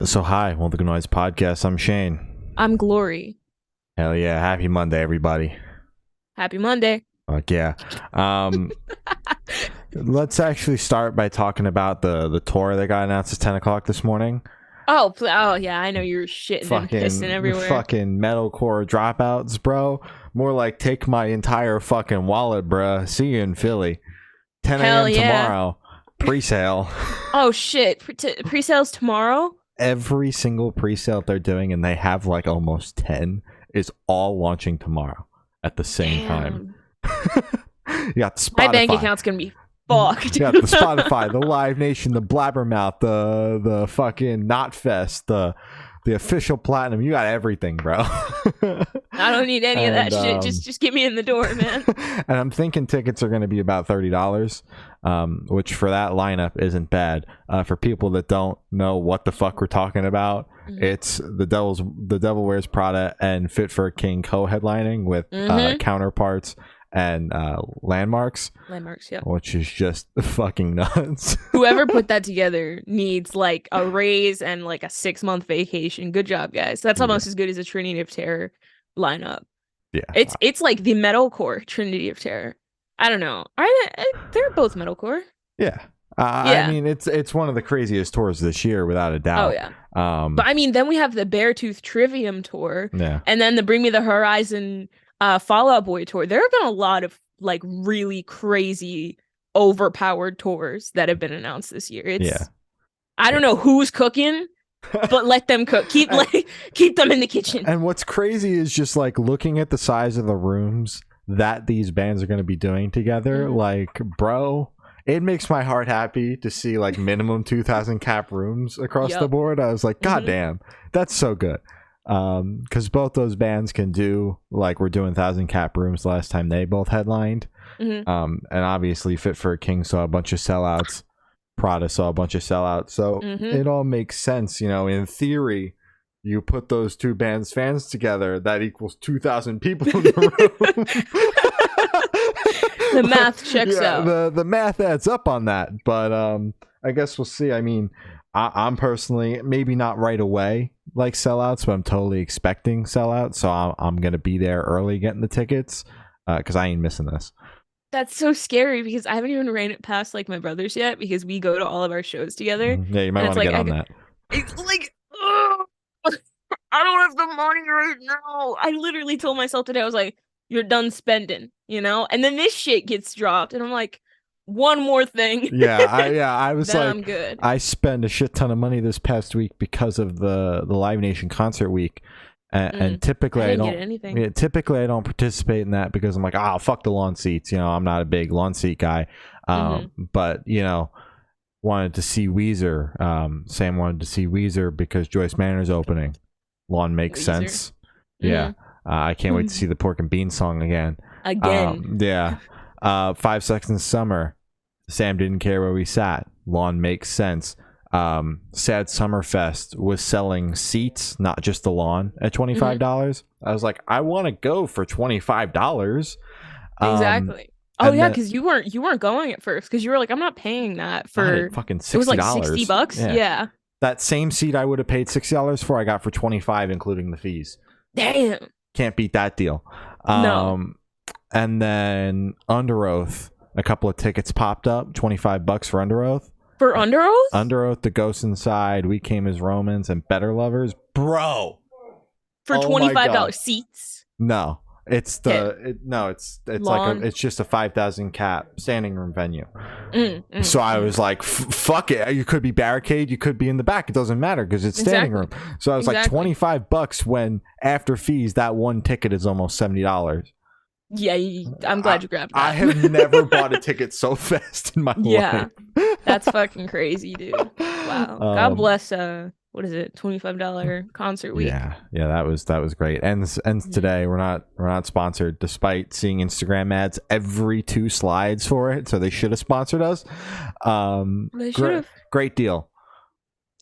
So hi, welcome to the Noise Podcast. I'm Shane. I'm Glory. Hell yeah, happy Monday, everybody. Happy Monday. Fuck yeah. Let's actually start by talking about the tour that got announced at 10 o'clock this morning. Oh yeah, I know you're shitting and pissing everywhere. Fucking metalcore dropouts, bro. More like take my entire fucking wallet, bro. See you in Philly. 10 Hell a.m. yeah. tomorrow. Pre-sale. Oh shit, pre-sales tomorrow? Every single pre-sale they're doing, and they have like almost 10, is all launching tomorrow at the same time. You got the Spotify. My bank account's gonna be fucked. You got the Spotify, the Live Nation, the Blabbermouth, the fucking Knotfest, the official platinum. You got everything, bro. I don't need any of that shit. Just get me in the door, man. And I'm thinking tickets are going to be about $30, which for that lineup isn't bad. For people that don't know what the fuck we're talking about, it's the Devil Wears Prada and Fit for a King co-headlining with Counterparts and Landmarks, yeah, which is just fucking nuts. Whoever put that together needs like a raise and like a 6-month vacation. Good job, guys. That's almost as good as a Trinity of Terror lineup. Yeah, it's like the metalcore Trinity of Terror. I don't know. They're both metalcore. Yeah. I mean, it's one of the craziest tours this year, without a doubt. Oh yeah. But I mean, then we have the Beartooth Trivium tour, and then the Bring Me the Horizon Fall Out Boy tour. There have been a lot of like really crazy, overpowered tours that have been announced this year. I don't know who's cooking, but let them cook. Keep them in the kitchen. And what's crazy is just like looking at the size of the rooms that these bands are going to be doing together. Like, bro, it makes my heart happy to see like minimum 2,000 cap rooms across the board. I was like, God damn, that's so good. Because both those bands can do, like, we're doing 1,000 cap rooms last time they both headlined. And obviously Fit for a King saw a bunch of sellouts. Prada saw a bunch of sellouts. So it all makes sense. You know, in theory, you put those two bands' fans together, that equals 2,000 people in the room. The math checks out. The math adds up on that. But I guess we'll see. I mean, I'm personally, maybe not right away like sellouts, but I'm totally expecting sellouts. So I'm going to be there early getting the tickets because I ain't missing this. That's so scary because I haven't even ran it past like my brothers yet because we go to all of our shows together. Yeah, you might want to get on that. It's like, I don't have the money right now. I literally told myself today, I was like, you're done spending, you know? And then this shit gets dropped and I'm like, one more thing. I was like, I'm good. I spend a shit ton of money this past week because of the Live Nation concert week. And typically I don't get anything. Yeah, typically I don't participate in that because I'm like, fuck the lawn seats. You know, I'm not a big lawn seat guy. But you know, wanted to see Weezer. Sam wanted to see Weezer because Joyce Manor's opening. Lawn makes sense. Yeah. I can't wait to see the Pork and Beans song again. 5 Seconds Summer. Sam didn't care where we sat. Lawn makes sense. Sad Summerfest was selling seats, not just the lawn, at $25. I was like, I want to go for $25. Exactly. Because you weren't going at first because you were like, I'm not paying that for fucking $60. It was like $60. Yeah. That same seat I would have paid $60 for, I got for $25, including the fees. Damn. Can't beat that deal. No. And then Under Oath, a couple of tickets popped up, $25 for Under Oath. For Under Oath? Under Oath, The Ghosts Inside, We Came as Romans, and Better Lovers. Bro! For $25 seats? No. It's it's just a 5,000 cap standing room venue. So I was like, fuck it. You could be barricade, you could be in the back. It doesn't matter because it's standing room. So I was like, $25 when after fees, that one ticket is almost $70. Yeah, I'm glad you grabbed that. I have never bought a ticket so fast in my life. That's fucking crazy, dude. Wow. God bless what is it, $25 concert week. Yeah, that was great. Ends today. We're not sponsored, despite seeing Instagram ads every 2 slides for it. So they should have sponsored us. They should have. Great deal.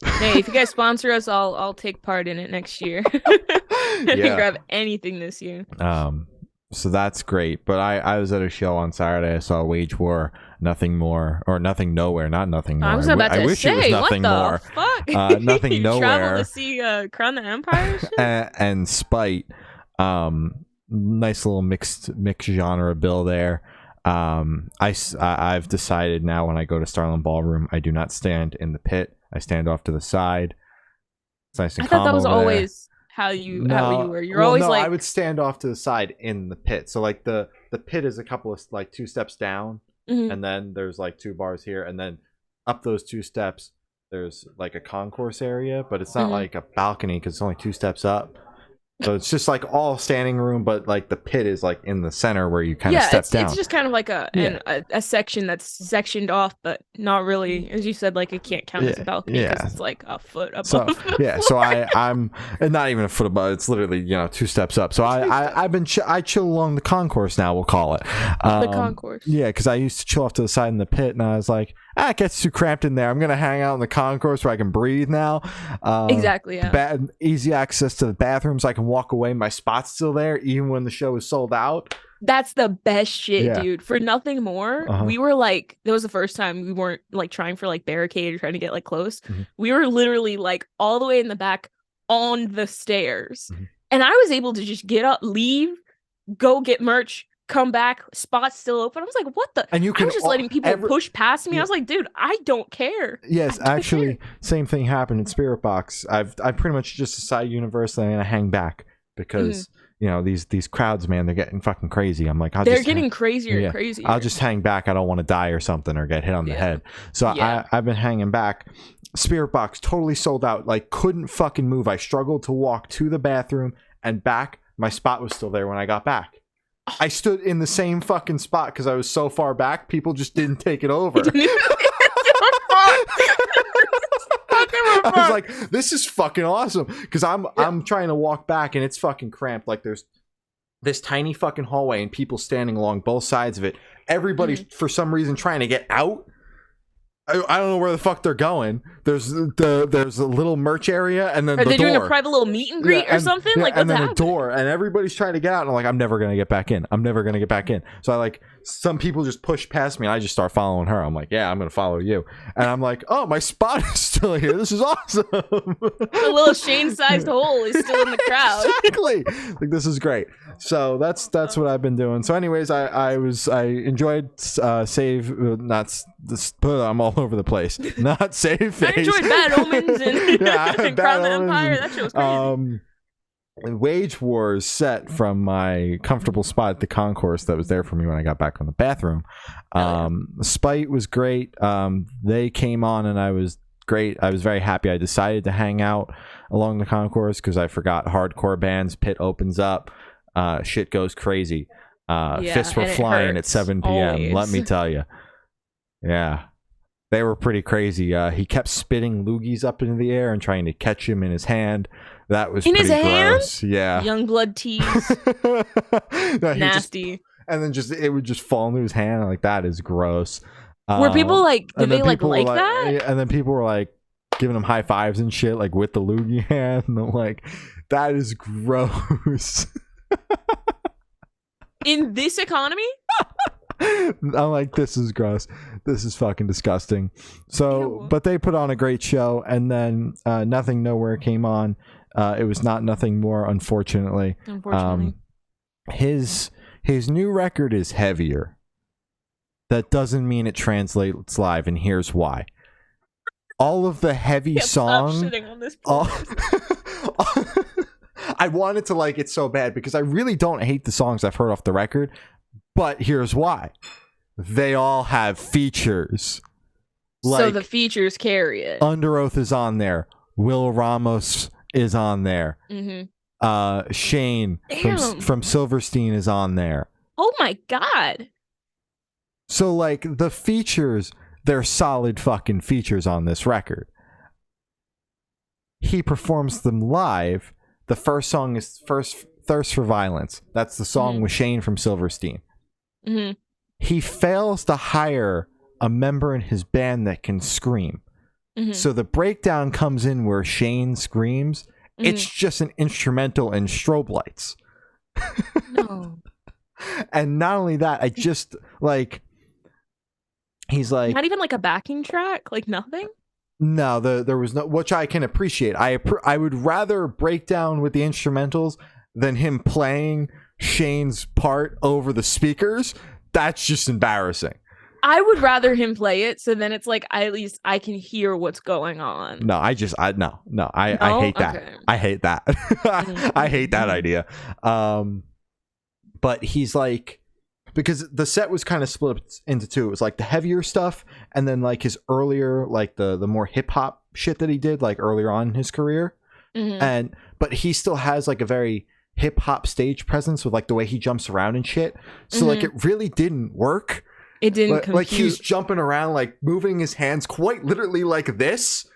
Hey, if you guys sponsor us, I'll take part in it next year. I didn't grab anything this year. So that's great. But I was at a show on Saturday. I saw Wage War, Nothing More, or Nothing Nowhere, not Nothing More. I was about to wish say, it was Nothing what the More. fuck? Nothing You Nowhere. travel to see Crown the Empire shit? and Spite. Nice little mixed genre bill there. I've decided now when I go to Starland Ballroom, I do not stand in the pit. I stand off to the side. It's nice and I thought that was always there. how you were. You're well, always no, like, I would stand off to the side in the pit. So like the pit is a couple of like 2 steps down, and then there's like 2 bars here, and then up those 2 steps there's like a concourse area, but it's not like a balcony because it's only 2 steps up. So it's just like all standing room, but like the pit is like in the center where you kind of step down. It's just kind of like a section that's sectioned off, but not really, as you said, like it can't count as a balcony because it's like a foot above. So I'm and not even a foot above. It's literally 2 steps up. So I chill along the concourse now. We'll call it the concourse. Yeah, because I used to chill off to the side in the pit, and I was like, it gets too cramped in there. I'm gonna hang out in the concourse where I can breathe now. Exactly. Yeah. Easy access to the bathrooms. I can walk away. My spot's still there, even when the show is sold out. That's the best shit, dude. For Nothing More, we were like, that was the first time we weren't like trying for like barricade or trying to get like close. We were literally like all the way in the back on the stairs. And I was able to just get up, leave, go get merch, come back, spot's still open. I was like, what the? And I was just letting people push past me. I was like, dude, I don't care. Yes, actually, same thing happened in Spirit Box. I've pretty much just decided universally I'm gonna hang back because these crowds, man, they're getting fucking crazy. I'm like, they're getting crazier and crazier. I'll just hang back. I don't want to die or something or get hit on the head. So I've been hanging back. Spirit Box totally sold out. Like, couldn't fucking move. I struggled to walk to the bathroom and back. My spot was still there when I got back. I stood in the same fucking spot because I was so far back. People just didn't take it over. I was like, this is fucking awesome because I'm trying to walk back and it's fucking cramped. Like there's this tiny fucking hallway and people standing along both sides of it. Everybody's for some reason trying to get out. I don't know where the fuck they're going. There's a little merch area and then are the they door. doing a private little meet and greet or something? Like and then happening? a door and everybody's trying to get out and I'm like, I'm never gonna get back in. So some people just push past me and I just start following her. I'm like, yeah, I'm gonna follow you. And I'm like, oh, my spot is still here. This is awesome. The little Shane-sized hole is still in the crowd. Exactly. Like, this is great. So that's what I've been doing. So anyways, I enjoyed I'm all over the place. Not Save Face. I enjoyed Bad Omens and Crown the Empire. That shit was crazy. Wage Wars set from my comfortable spot at the concourse that was there for me when I got back from the bathroom. Spite was great. They came on and I was great. I was very happy. I decided to hang out along the concourse because I forgot hardcore bands. Pit opens up. Shit goes crazy. Fists were flying at 7 p.m. Always. Let me tell you. Yeah. They were pretty crazy. He kept spitting loogies up into the air and trying to catch him in his hand. That was pretty gross. Yeah. Youngblood tease. Nasty. And then it would just fall into his hand. Like, that is gross. Were people like, did they like that? And then people were like giving him high fives and shit, like with the loogie hand. And I'm like, that is gross. In this economy? I'm like, this is gross. This is fucking disgusting. So, but they put on a great show, and then Nothing Nowhere came on. It was not Nothing More, unfortunately. His new record is heavier. That doesn't mean it translates live, and here's why. All of the heavy songs. Stop shitting on this I wanted to like it so bad because I really don't hate the songs I've heard off the record. But here's why. They all have features. So the features carry it. Under Oath is on there. Will Ramos is on there. Shane from Silverstein is on there. Oh my God. So like the features, they're solid fucking features on this record. He performs them live. The first song is Thirst for Violence. That's the song with Shane from Silverstein. He fails to hire a member in his band that can scream. So the breakdown comes in where Shane screams. It's just an instrumental and strobe lights. No. And not only that, I just like he's like not even like a backing track, like nothing. No, there was no, which I can appreciate. I would rather break down with the instrumentals than him playing Shane's part over the speakers. That's just embarrassing. I would rather him play it, so then it's like at least I can hear what's going on. No, I hate that. Okay. I hate that. I hate that idea. But he's like, because the set was kind of split into two. It was like the heavier stuff, and then like his earlier, like the more hip hop shit that he did like earlier on in his career. But he still has like a very hip hop stage presence with like the way he jumps around and shit. So like it really didn't work. It didn't compute. Like he's jumping around, like moving his hands quite literally like this.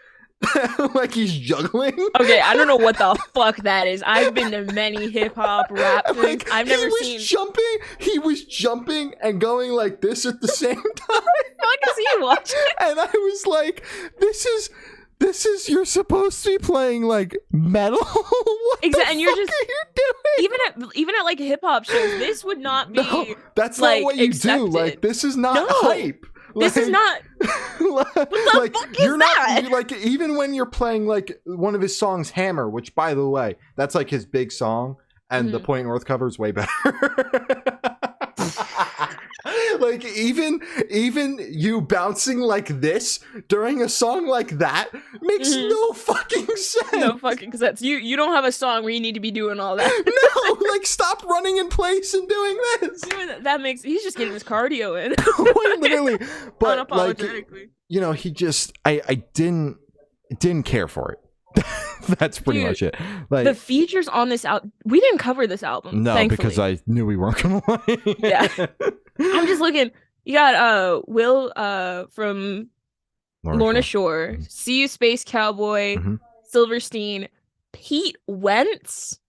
Like he's juggling. Okay, I don't know what the fuck that is. I've been to many hip hop rap things. Like, I've never seen. He was jumping and going like this at the same time. What is he watching? And I was like, this is you're supposed to be playing like metal. What the and you're fuck just are you doing? Even at like hip hop shows, this would not be. No, that's like, not what you accepted. do. Like this is not hype. This is not. What the like fuck is you're that? not like even when you're playing like one of his songs, Hammer, which by the way, that's like his big song, and the Point North cover is way better. Like even you bouncing like this during a song like that makes no fucking sense. No fucking sense. You don't have a song where you need to be doing all that. No, like stop running in place and doing this. That makes he's just getting his cardio in. Quite literally, but unapologetically. like he just I didn't care for it. That's pretty much it. Like the features on this album, we didn't cover this album. No, thankfully. because I knew we weren't gonna like. Yeah, I'm just looking. You got Will from Lorna Shore, See You Space Cowboy, Silverstein, Pete Wentz.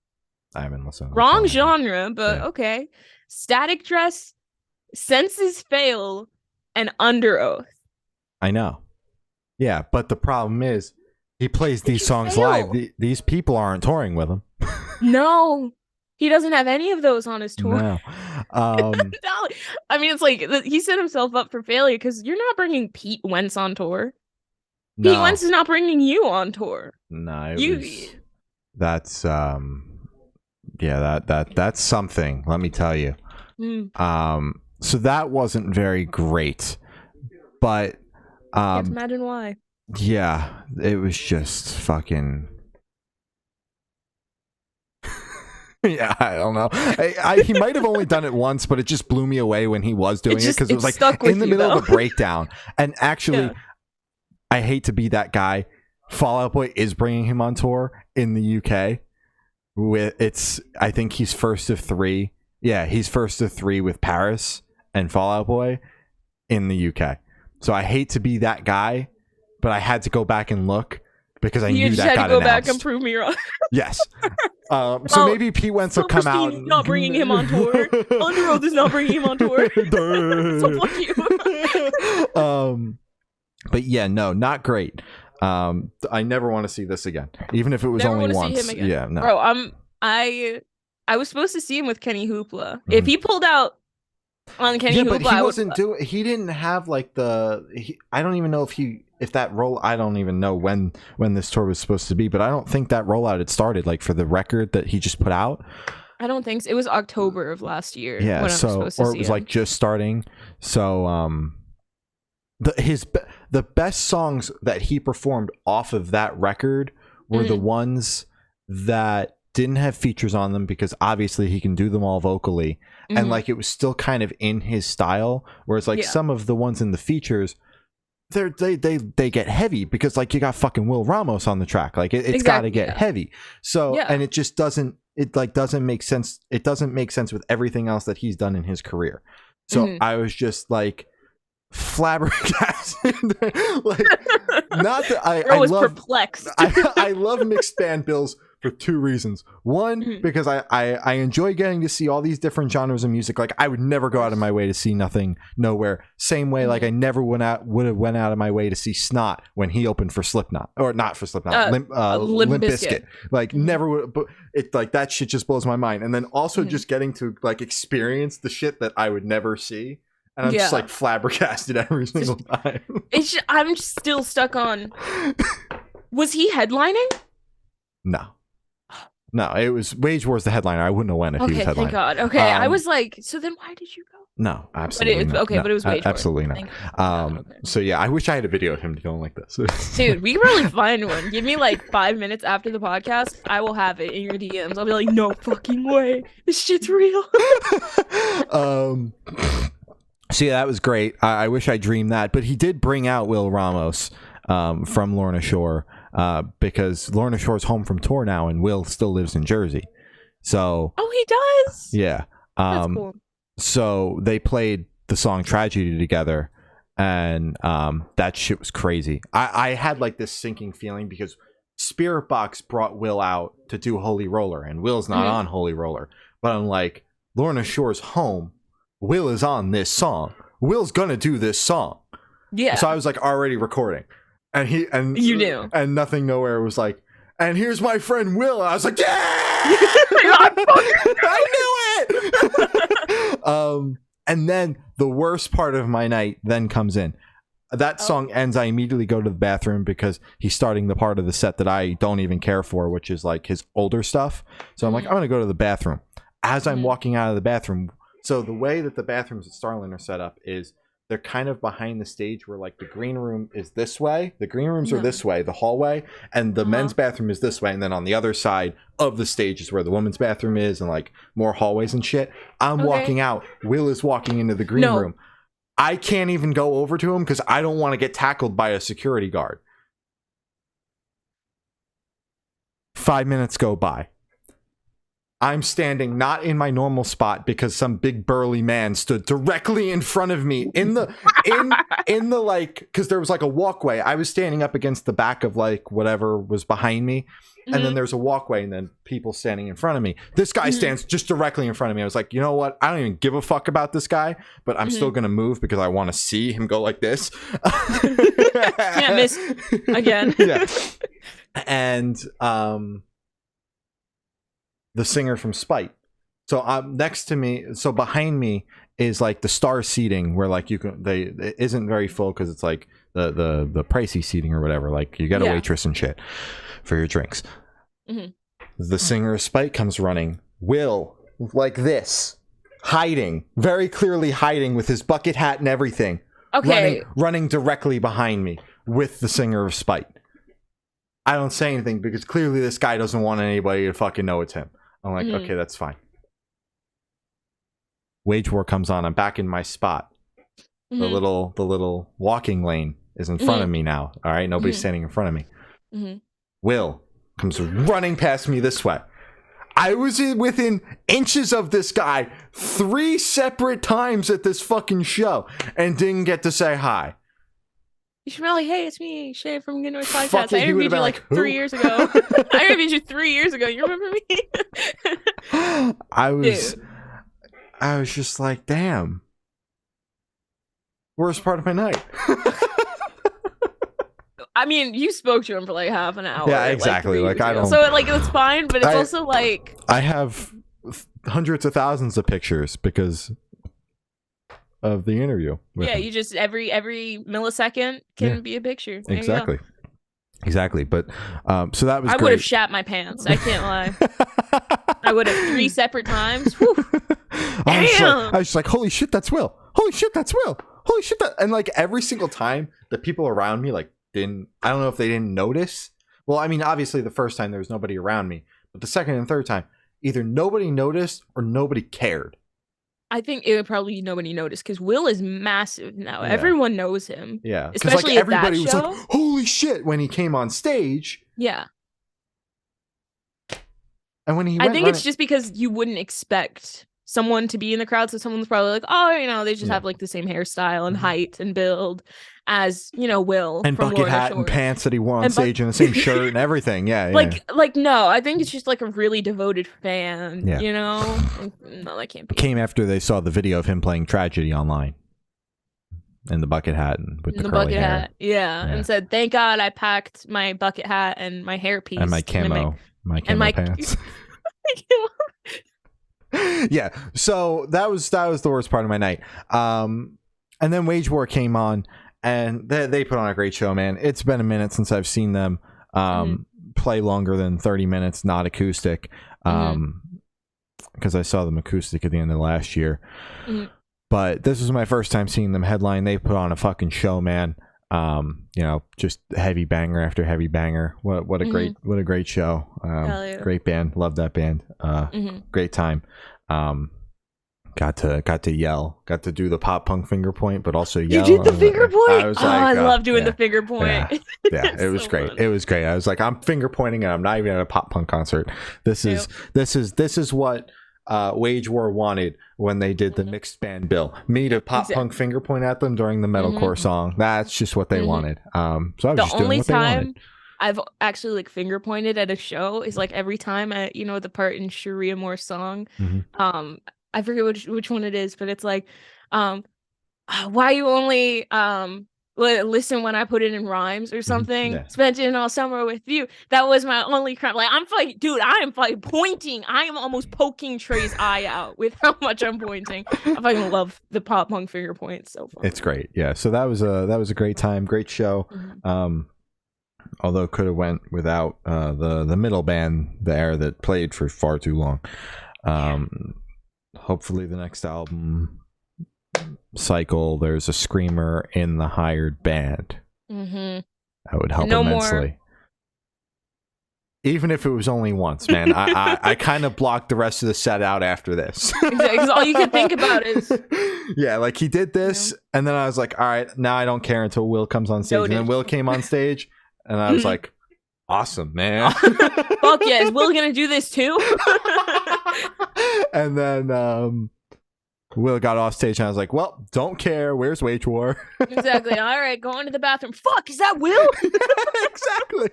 I haven't listened. Wrong genre, but okay. Static Dress, Senses Fail, and Under Oath. I know. Yeah, but the problem is he plays these songs live. These people aren't touring with him. No, he doesn't have any of those on his tour. No. I mean, it's like he set himself up for failure because you're not bringing Pete Wentz on tour. No. Pete Wentz is not bringing you on tour. No, that's that's something. Let me tell you. So that wasn't very great, but can't imagine why. Yeah, it was just fucking. Yeah, I don't know. He might have only done it once, but it just blew me away when he was doing it because it was like in the middle of a breakdown. And actually, I hate to be that guy. Fall Out Boy is bringing him on tour in the UK. I think he's first of three. Yeah, he's first of three with Paris and Fall Out Boy in the UK. So I hate to be that guy, but I had to go back and look because I knew that got announced. You just had to go back and prove me wrong. Yes. So maybe Pete Wentz will come out. Not bringing him on tour. Under Oath is not bringing him on tour. So fuck you. But yeah, no, not great. I never want to see this again, even if it was only once. Yeah, no. Bro, I was supposed to see him with Kenny Hoopla. If he pulled out on Kenny Hoopla, but he wasn't doing. He didn't have like I don't even know if that roll. I don't even know when this tour was supposed to be, but I don't think that rollout had started like for the record that he just put out. I don't think so. It was October of last year. Yeah, so or it was like just starting. So the best songs that he performed off of that record were the ones that didn't have features on them because obviously he can do them all vocally and like it was still kind of in his style, whereas like some of the ones in the features they get heavy because like you got fucking Will Ramos on the track, like it's got to get heavy. So and it just doesn't make sense. It doesn't make sense with everything else that he's done in his career. So I was just like flabbergasted. Like, not that I was love perplexed. I love mixed band bills for two reasons. One, because I enjoy getting to see all these different genres of music. Like, I would never go out of my way to see Nothing Nowhere. Same way, like, I never would have went out of my way to see Snot when he opened for Slipknot. Or not for Slipknot, Limp Bizkit. Like, never would. But it, like, that shit just blows my mind. And then also just getting to, like, experience the shit that I would never see. And I'm just, like, flabbergasted every single time. I'm still stuck on... Was he headlining? No, it was Wage War's the headliner. I wouldn't have went if he was headlining. Thank God. Okay, I was like, so then why did you go? No, absolutely not. Okay, but it was Wage War. Absolutely not. So yeah, I wish I had a video of him going like this. Dude, we can really find one. Give me like 5 minutes after the podcast. I will have it in your DMs. I'll be like, no fucking way. This shit's real. So yeah, that was great. I wish I dreamed that. But he did bring out Will Ramos from Lorna Shore. Because Lorna Shore's home from tour now, and Will still lives in Jersey. So he does. Yeah. That's cool. So they played the song Tragedy together, and that shit was crazy. I had like this sinking feeling because Spirit Box brought Will out to do Holy Roller, and Will's not on Holy Roller. But I'm like, Lorna Shore's home, Will is on this song. Will's gonna do this song. Yeah. So I was like already recording. And you knew. And Nothing Nowhere was like, and here's my friend Will. And I was like, yeah! I knew it! And then the worst part of my night then comes in. That song ends. I immediately go to the bathroom because he's starting the part of the set that I don't even care for, which is like his older stuff. So I'm like, I'm going to go to the bathroom. As I'm walking out of the bathroom. So the way that the bathrooms at Starland are set up is they're kind of behind the stage where like the green room is this way. The green rooms are this way, the hallway, and the men's bathroom is this way. And then on the other side of the stage is where the women's bathroom is and like more hallways and shit. I'm walking out. Will is walking into the green room. I can't even go over to him because I don't want to get tackled by a security guard. 5 minutes go by. I'm standing not in my normal spot because some big burly man stood directly in front of me in the like, because there was like a walkway. I was standing up against the back of like whatever was behind me. And then there's a walkway and then people standing in front of me. This guy stands just directly in front of me. I was like, you know what? I don't even give a fuck about this guy, but I'm still going to move because I want to see him go like this. Can't miss again. Yeah. And, the singer from Spite. So next to me, so behind me is like the star seating where like you can, it isn't very full because it's like the pricey seating or whatever. Like you get a waitress and shit for your drinks. The singer of Spite comes running. Will, like this, hiding, very clearly hiding with his bucket hat and everything. Okay. Running directly behind me with the singer of Spite. I don't say anything because clearly this guy doesn't want anybody to fucking know it's him. I'm like, okay, that's fine. Wage War comes on. I'm back in my spot. The little walking lane is in front of me now. All right, nobody's standing in front of me. Will comes running past me this way. I was within inches of this guy 3 separate times at this fucking show and didn't get to say hi. You should be like, hey, it's me, Shay from Good Noise Podcast. I interviewed you like 3 years ago. I interviewed you 3 years ago. You remember me? I was just like, damn. Worst part of my night. I mean, you spoke to him for like half an hour. Yeah, exactly. Like I don't. So like it's fine, but it's also like I have hundreds of thousands of pictures because of the interview. Yeah, you just every millisecond can be a picture. There Exactly. But so that was I great. would have shat my pants. I can't lie. I would have 3 separate times. I was just like, holy shit, that's Will. Holy shit, that's Will. Holy shit, that. And like every single time the people around me like didn't, I don't know if they didn't notice. Well, I mean, obviously the first time there was nobody around me, but the second and third time, either nobody noticed or nobody cared. I think it would probably nobody noticed because Will is massive now. Yeah. Everyone knows him. Yeah, especially like everybody was show. Like, "Holy shit!" when he came on stage. Yeah, and when he, I think it's just because you wouldn't expect someone to be in the crowd, so someone's probably like, oh, they just have like the same hairstyle and height and build as Will and from bucket Lorna hat Shore. and pants that he wore on stage and the same shirt and everything. Like no, I think it's just like a really devoted fan. No, that can't be. Came after they saw the video of him playing Tragedy online. In the bucket hat and with the curly hair. Hat. Yeah, and said, "Thank God I packed my bucket hat and my hairpiece and my camo pants." Yeah, so that was the worst part of my night. And then Wage War came on, and they put on a great show, man. It's been a minute since I've seen them play longer than 30 minutes, not acoustic, because I saw them acoustic at the end of last year. But this was my first time seeing them headline. They put on a fucking show, man. Just heavy banger after heavy banger. What a great show. Great band. Love that band. Great time. Got to yell. Got to do the pop punk finger point, but also yell. You did the finger point? I was I love doing the finger point. Yeah, it was great. Fun. It was great. I was like, I'm finger pointing, and I'm not even at a pop punk concert. This is what Wage War wanted when they did the mixed band bill. Me to pop punk finger point at them during the metalcore song. That's just what they wanted. So I was just doing what they wanted. I've actually like finger pointed at a show is like every time at the part in Sharia Moore's song. I forget which one it is, but it's like why you only listen when I put it in rhymes or something. Spent it all summer with you. That was my only crime. Like I'm fighting, dude. I am fighting pointing. I am almost poking Trey's eye out with how much I'm pointing. I fucking love the pop punk finger point. It's so fun. It's great. Yeah. So that was a great time, great show. Although could have went without the middle band there that played for far too long. Hopefully the next album cycle there's a screamer in the hired band. That would help immensely. More. Even if it was only once, man. I kind of blocked the rest of the set out after this. Because all you can think about is like he did this and then I was like, all right, now I don't care until Will comes on stage. And then Will came on stage and I was like, awesome, man. Fuck yeah, is Will gonna do this too? And then Will got off stage and I was like, well, don't care. Where's Wage War? Exactly. All right, going to the bathroom. Fuck, is that Will? Exactly.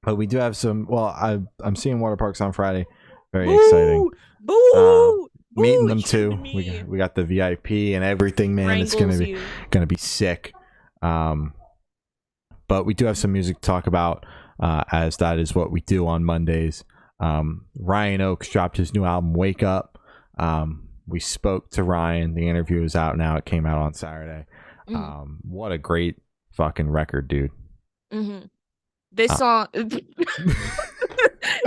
But we do have some. Well, I'm seeing Water Parks on Friday. Very exciting. Boo! Meeting them too. We got the VIP and everything, man. Wrangles it's gonna be sick. But we do have some music to talk about, as that is what we do on Mondays. Ryan Oakes dropped his new album, Wake Up. We spoke to Ryan. The interview is out now. It came out on Saturday. What a great fucking record, dude. This song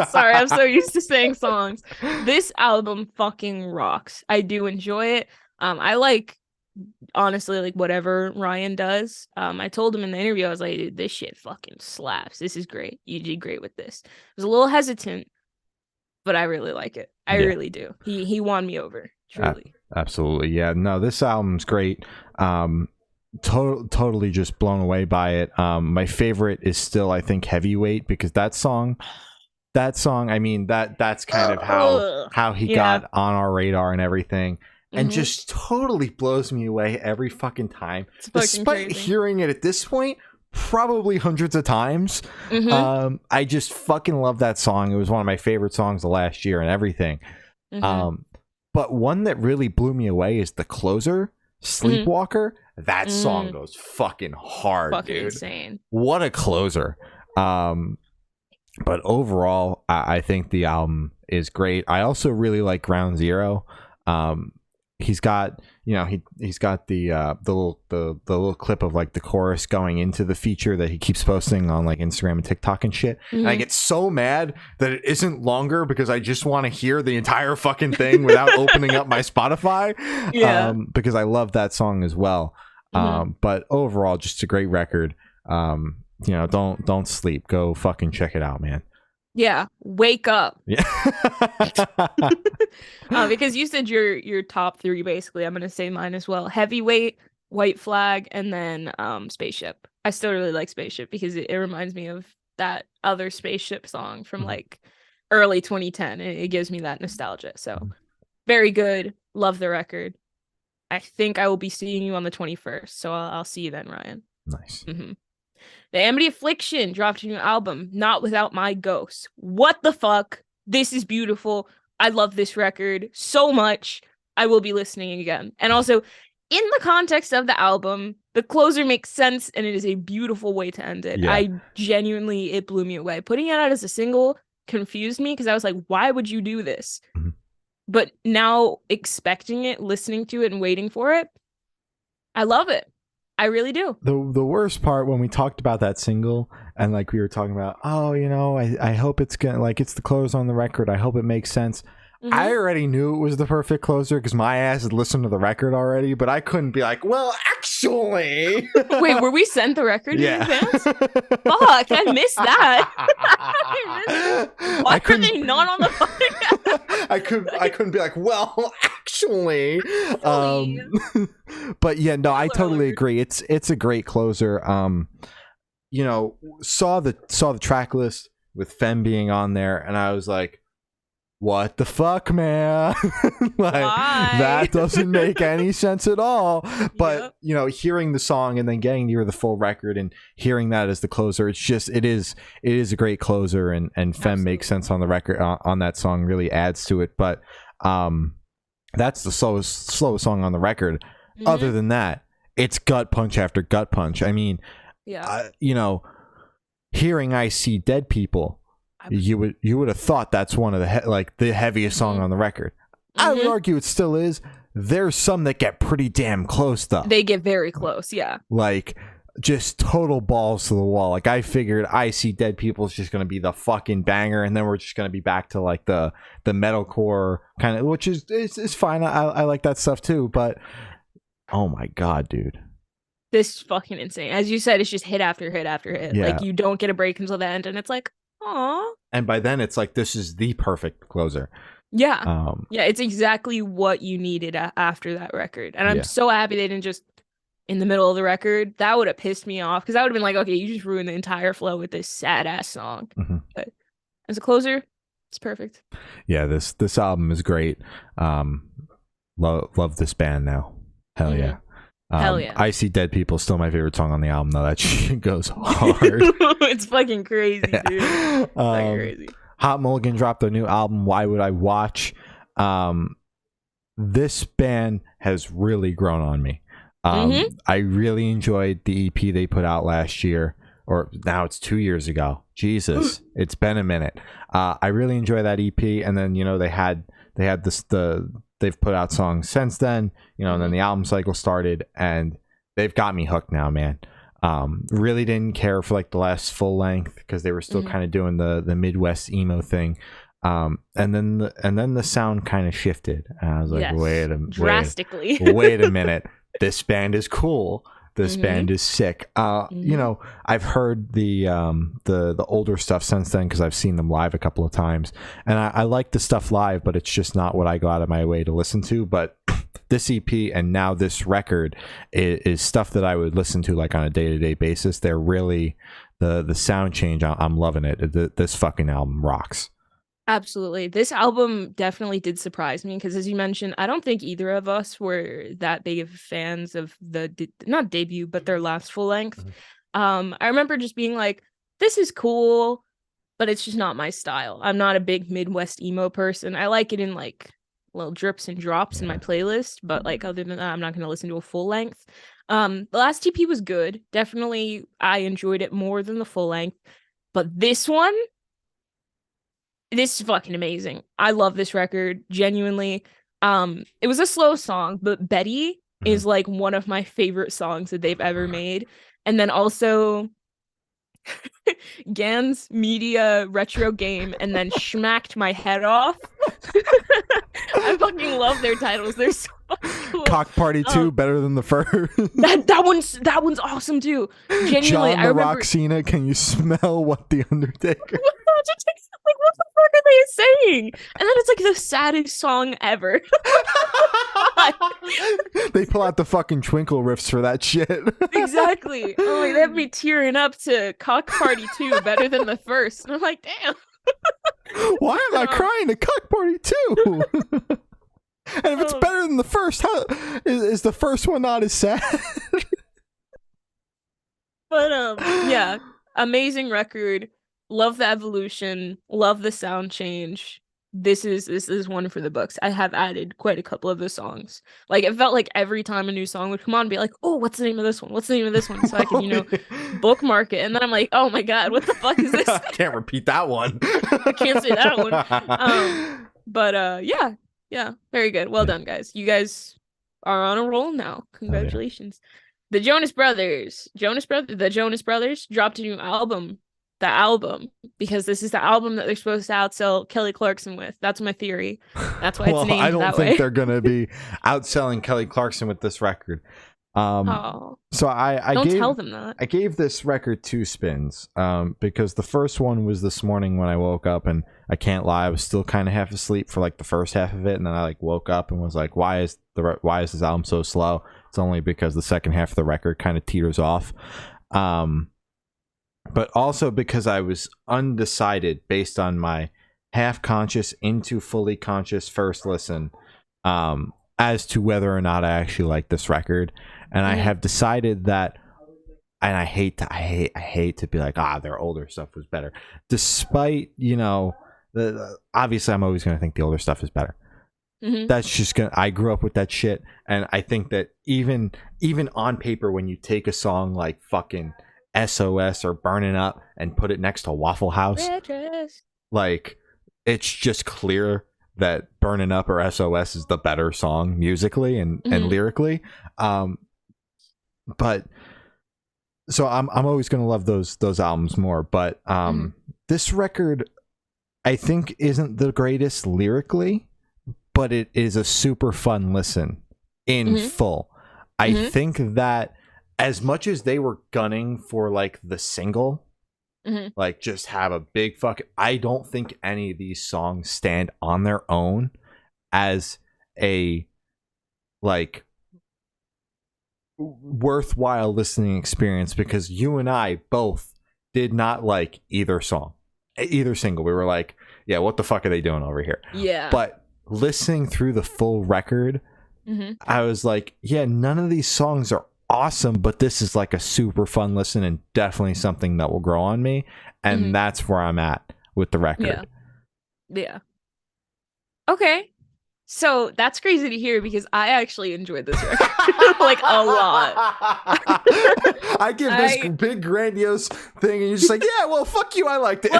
sorry, I'm so used to saying songs. This album fucking rocks. I do enjoy it. I like, honestly, like whatever Ryan does. I told him in the interview, I was like, dude, this shit fucking slaps. This is great. You did great with this. I was a little hesitant, but I really like it. I really do. He won me over, truly. Absolutely. Yeah, no, this album's great. Totally just blown away by it. My favorite is still, I think, Heavyweight, because that song, I mean, that's kind of how he got on our radar and everything, and just totally blows me away every fucking time, despite hearing it at this point probably hundreds of times. I just fucking love that song. It was one of my favorite songs of last year and everything. But one that really blew me away is the closer, Sleepwalker. That song goes fucking hard, dude. Insane. What a closer. But overall, I think the album is great. I also really like Ground Zero. He's got, he's got the little clip of like the chorus going into the feature that he keeps posting on like Instagram and TikTok and shit. And I get so mad that it isn't longer because I just want to hear the entire fucking thing without opening up my Spotify. Because I love that song as well. But overall, just a great record. Don't sleep. Go fucking check it out, man. Yeah, wake up. Yeah. Because you said your top three, basically. I'm gonna say mine as well. Heavyweight, White Flag, and then Spaceship. I still really like Spaceship because it reminds me of that other Spaceship song from like early 2010. It gives me that nostalgia. So Very good. Love the record. I think I will be seeing you on the 21st, so I'll see you then, Ryan. Nice. Mm-hmm. The Amity Affliction dropped a new album, Not Without My Ghost. What the fuck? This is beautiful. I love this record so much. I will be listening again. And also, in the context of the album, the closer makes sense, and it is a beautiful way to end it. Yeah. It blew me away. Putting it out as a single confused me because I was like, why would you do this? Mm-hmm. But now expecting it, listening to it, and waiting for it, I love it. I really do. The worst part when we talked about that single and like we were talking about, oh, you know, I hope it's gonna like it's the close on the record. I hope it makes sense. Mm-hmm. I already knew it was the perfect closer because my ass had listened to the record already, but I couldn't be like, well, actually. Wait, were we sent the record in advance? Fuck, I missed that. Why are they not on the podcast? I couldn't be like, well, actually. But yeah, no, I totally agree. It's a great closer. You know, saw the track list with Femme being on there, and I was like, what the fuck, man? Like, that doesn't make any sense at all. But you know, hearing the song and then getting near the full record and hearing that as the closer, it is a great closer, and Femme Absolutely. Makes sense on the record on that song, really adds to it. But that's the slowest song on the record. Mm-hmm. Other than that, it's gut punch after gut punch. I mean, you know, hearing I See Dead People, you would have thought that's one of the heaviest song on the record. Mm-hmm. I would argue it still is. There's some that get pretty damn close though. They get very close, yeah. Like just total balls to the wall. Like I figured I See Dead People is just gonna be the fucking banger, and then we're just gonna be back to like the metalcore kind of, which is fine. I like that stuff too, but oh my god, dude. This is fucking insane. As you said, it's just hit after hit after hit. Yeah. Like you don't get a break until the end, and it's like, aw. And by then, it's like this is the perfect closer. Yeah, yeah, it's exactly what you needed after that record, and I'm so happy they didn't just in the middle of the record. That would have pissed me off because I would have been like, okay, you just ruined the entire flow with this sad ass song. Mm-hmm. But as a closer, it's perfect. Yeah, this album is great. Love this band now. Hell mm-hmm. yeah. Hell yeah. I See Dead People, still my favorite song on the album, though. That shit goes hard. It's fucking crazy, dude. It's fucking crazy. Hot Mulligan dropped their new album, Why Would I Watch? This band has really grown on me. Mm-hmm. I really enjoyed the EP they put out last year, or now it's 2 years ago. Jesus, it's been a minute. I really enjoy that EP, and then, you know, they had they've put out songs since then, you know, and then the album cycle started, and they've got me hooked now, man. Really didn't care for like the last full length because they were still kind of doing the Midwest emo thing. And then the sound kind of shifted. And I was like, drastically. Wait a minute. This band is cool. This band is sick. You know, I've heard the older stuff since then because I've seen them live a couple of times, and I like the stuff live, but it's just not what I go out of my way to listen to. But this EP and now this record is stuff that I would listen to like on a day-to-day basis. They're really the sound change. I'm loving it. This fucking album rocks. Absolutely. This album definitely did surprise me because, as you mentioned, I don't think either of us were that big of fans of the not debut, but their last full length. Mm-hmm. I remember just being like, this is cool, but it's just not my style. I'm not a big Midwest emo person. I like it in like little drips and drops in my playlist, but like other than that, I'm not going to listen to a full length. The last EP was good. Definitely, I enjoyed it more than the full length, but this one, this is fucking amazing. I love this record, genuinely. It was a slow song, but Betty is like one of my favorite songs that they've ever made. And then also Gans Media Retro Game and then Schmacked My Head Off. I fucking love their titles. They're so fucking cool. Cock Party 2 better than the first. that one's awesome too. Genuinely, John the Rock Cena, can you smell what the Undertaker? Like, what the fuck are they saying? And then it's like the saddest song ever. They pull out the fucking twinkle riffs for that shit. Exactly. Oh, like, they have me tearing up to Cock Party 2 better than the first. And I'm like, damn. Why am I crying to Cock Party 2? And if it's better than the first, how is the first one not as sad? But yeah, amazing record. Love the evolution. Love the sound change. This is one for the books. I have added quite a couple of the songs. Like it felt like every time a new song would come on, be like, oh, what's the name of this one? What's the name of this one? So I can, bookmark it. And then I'm like, oh my god, what the fuck is this? I can't repeat that one. I can't say that one. But yeah, very good. Well done, guys. You guys are on a roll now. Congratulations. The Jonas Brothers dropped a new album. The album, because this is the album that they're supposed to outsell Kelly Clarkson with. That's my theory. That's why it's named that way. I don't think they're gonna be outselling Kelly Clarkson with this record. So I don't tell them that. I gave this record 2 spins because the first one was this morning when I woke up, and I can't lie, I was still kind of half asleep for like the first half of it, and then I like woke up and was like, why is this album so slow? It's only because the second half of the record kind of teeters off. But also because I was undecided based on my half conscious into fully conscious first listen as to whether or not I actually like this record. And I have decided that, and I hate to be like, their older stuff was better. Despite, obviously I'm always going to think the older stuff is better. Mm-hmm. That's just I grew up with that shit. And I think that even on paper, when you take a song like fucking SOS or Burning Up and put it next to Waffle House, like it's just clear that Burning Up or SOS is the better song musically and lyrically. But so I'm always going to love those albums more, but this record I think isn't the greatest lyrically, but it is a super fun listen in full. I think that as much as they were gunning for like the single, like just have a big I don't think any of these songs stand on their own as a like worthwhile listening experience, because you and I both did not like either single. We were like, yeah, what the fuck are they doing over here? Yeah. But listening through the full record, I was like, yeah, none of these songs are awesome, but this is like a super fun listen and definitely something that will grow on me. And that's where I'm at with the record. Yeah. Okay. So that's crazy to hear, because I actually enjoyed this record like a lot. I give this big grandiose thing and you're just like, yeah, well, fuck you, I liked it.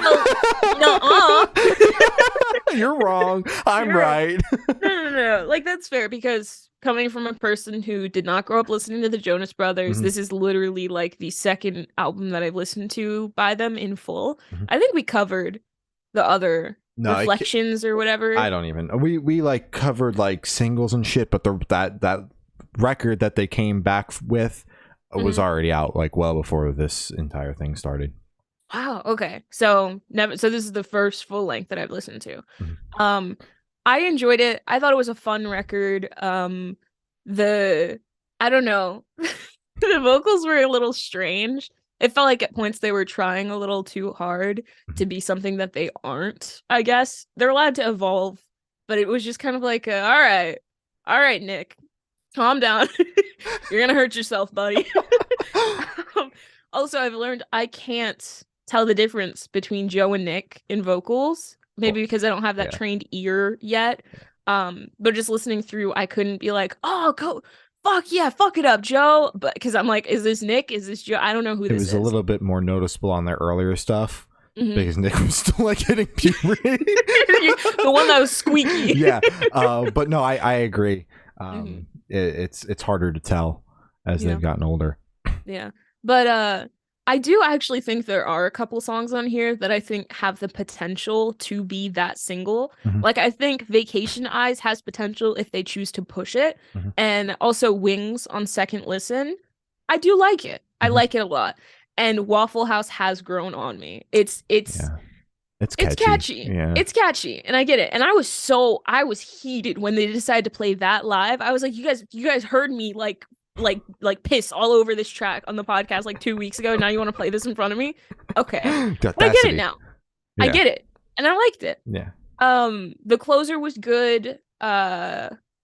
You're wrong. I'm right. No. Like, that's fair, because coming from a person who did not grow up listening to the Jonas Brothers, this is literally like the second album that I've listened to by them in full. I think we covered the other Reflections or whatever. I don't even. We like covered like singles and shit, but that record that they came back with was already out like well before this entire thing started. Wow. Okay. So this is the first full length that I've listened to. I enjoyed it. I thought it was a fun record. I don't know. The vocals were a little strange. It felt like at points they were trying a little too hard to be something that they aren't, I guess. They're allowed to evolve, but it was just kind of like, all right, Nick, calm down. You're going to hurt yourself, buddy. Also, I've learned I can't tell the difference between Joe and Nick in vocals, maybe because I don't have that trained ear yet. But just listening through, I couldn't be like, oh, go. Fuck it up, Joe. But because I'm like, is this Nick? Is this Joe? I don't know who this is. It was a little bit more noticeable on their earlier stuff because Nick was still like hitting puberty. The one that was squeaky. Yeah. But no, I agree. It's harder to tell as they've gotten older. Yeah. But I do actually think there are a couple songs on here that I think have the potential to be that single. Like, I think Vacation Eyes has potential if they choose to push it. And also Wings on second listen. I do like it. I like it a lot. And Waffle House has grown on me. It's catchy. Yeah. It's catchy. And I get it. And I was heated when they decided to play that live. I was like, you guys heard me like piss all over this track on the podcast like 2 weeks ago. Now you want to play this in front of me? Okay. But I get it now. Yeah. I get it. And I liked it. Yeah. The closer was good.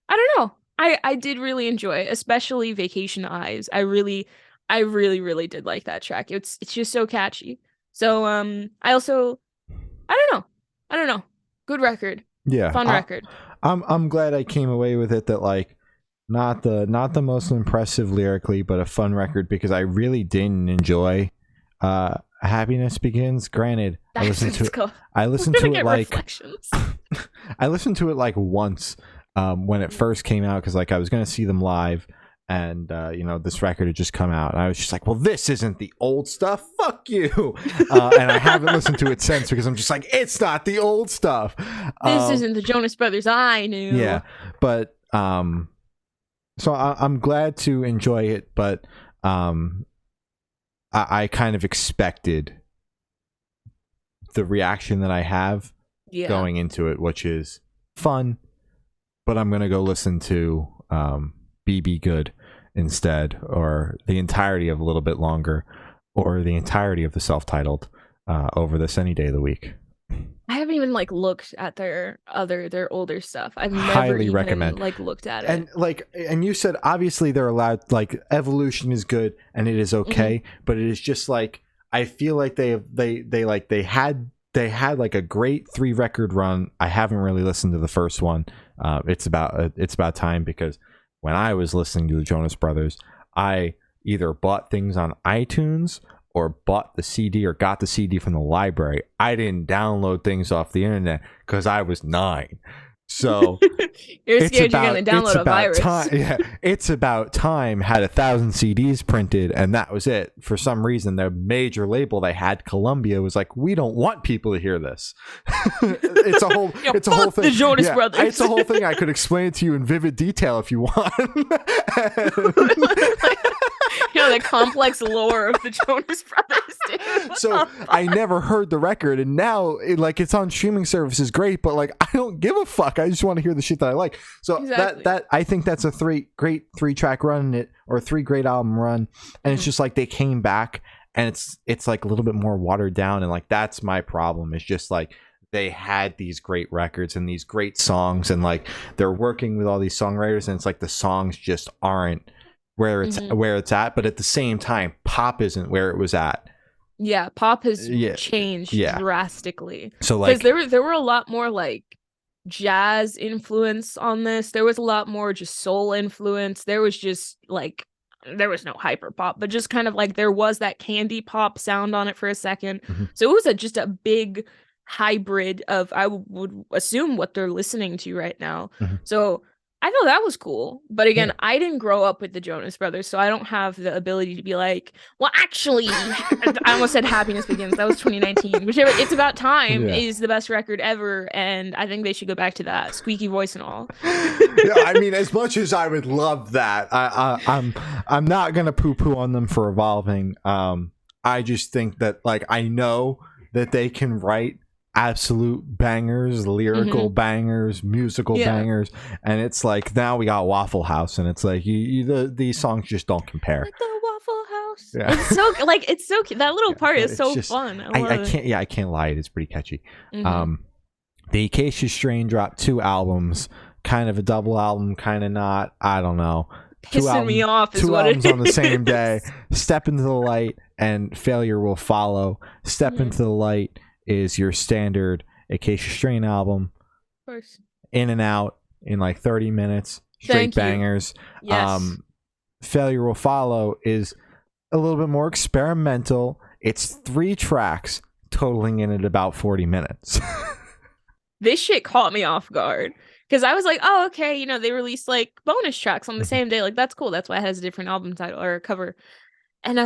I don't know. I did really enjoy it, especially Vacation Eyes. I really did like that track. It's just so catchy. So I also I don't know. I don't know. Good record. Yeah. Fun record. I'm glad I came away with it that like not the most impressive lyrically, but a fun record because I really didn't enjoy Happiness Begins. Granted, I listened to it like I listened to it like once when it first came out because like I was gonna see them live and this record had just come out and I was just like, well, this isn't the old stuff, fuck you. And I haven't listened to it since because I'm just like, it's not the old stuff. This isn't the Jonas Brothers I knew. Yeah, but so I'm glad to enjoy it, but I kind of expected the reaction that I have going into it, which is fun, but I'm gonna go listen to BB Good instead, or the entirety of A Little Bit Longer, or the entirety of the self-titled over this any day of the week. I haven't even like looked at their older stuff. I've never highly even recommend like looked at it. And you said obviously they're allowed, like Evolution is good and it is okay, but it is just like I feel like they had like a great 3-record run. I haven't really listened to the first one. It's about time because when I was listening to the Jonas Brothers, I either bought things on iTunes or bought the CD or got the CD from the library. I didn't download things off the internet because I was 9. So you're scared you're going to download a virus. It's About Time had 1,000 CDs printed, and that was it. For some reason, the major label they had, Columbia, was like, "We don't want people to hear this." It's a whole thing. The Jonas Brothers. It's a whole thing. I could explain it to you in vivid detail if you want. The complex lore of the Jonas Brothers, dude. So I never heard the record, and now it's on streaming services, great, but like I don't give a fuck. I just want to hear the shit that I like. So exactly. that I think that's a great 3-track run, or 3 great album run, and it's just like they came back, and it's like a little bit more watered down, and like that's my problem. It's just like they had these great records and these great songs, and like they're working with all these songwriters, and it's like the songs just aren't where it's at, but at the same time pop isn't where it was at. Pop has changed drastically. So like there were a lot more like jazz influence on this. There was a lot more just soul influence. There was just like there was no hyper pop, but just kind of like there was that candy pop sound on it for a second. So it was just a big hybrid of, I would assume, what they're listening to right now. So I know that was cool, but again, I didn't grow up with the Jonas Brothers, so I don't have the ability to be like, well, actually, I almost said Happiness Begins. That was 2019. Whichever, It's About Time is the best record ever, and I think they should go back to that squeaky voice and all. I mean, as much as I would love that, I'm not gonna poo-poo on them for evolving. I just think that like I know that they can write absolute bangers, lyrical bangers, musical bangers, and it's like now we got Waffle House, and it's like these songs just don't compare. Like the Waffle House. It's so cute. That little part is so fun. I can't lie, it is pretty catchy. The Acacia Strain dropped 2 albums, kind of a double album, kind of not. I don't know. Pissing me off is what it is. 2 albums on the same day. Step Into the Light and Failure Will Follow. Step Into the Light is your standard Acacia Strain album. Of course. In and out in like 30 minutes. Straight bangers. Yes. Failure Will Follow is a little bit more experimental. It's 3 tracks totaling in at about 40 minutes. This shit caught me off guard. Because I was like, oh, okay, they released like bonus tracks on the same day. Like, that's cool. That's why it has a different album title or cover. And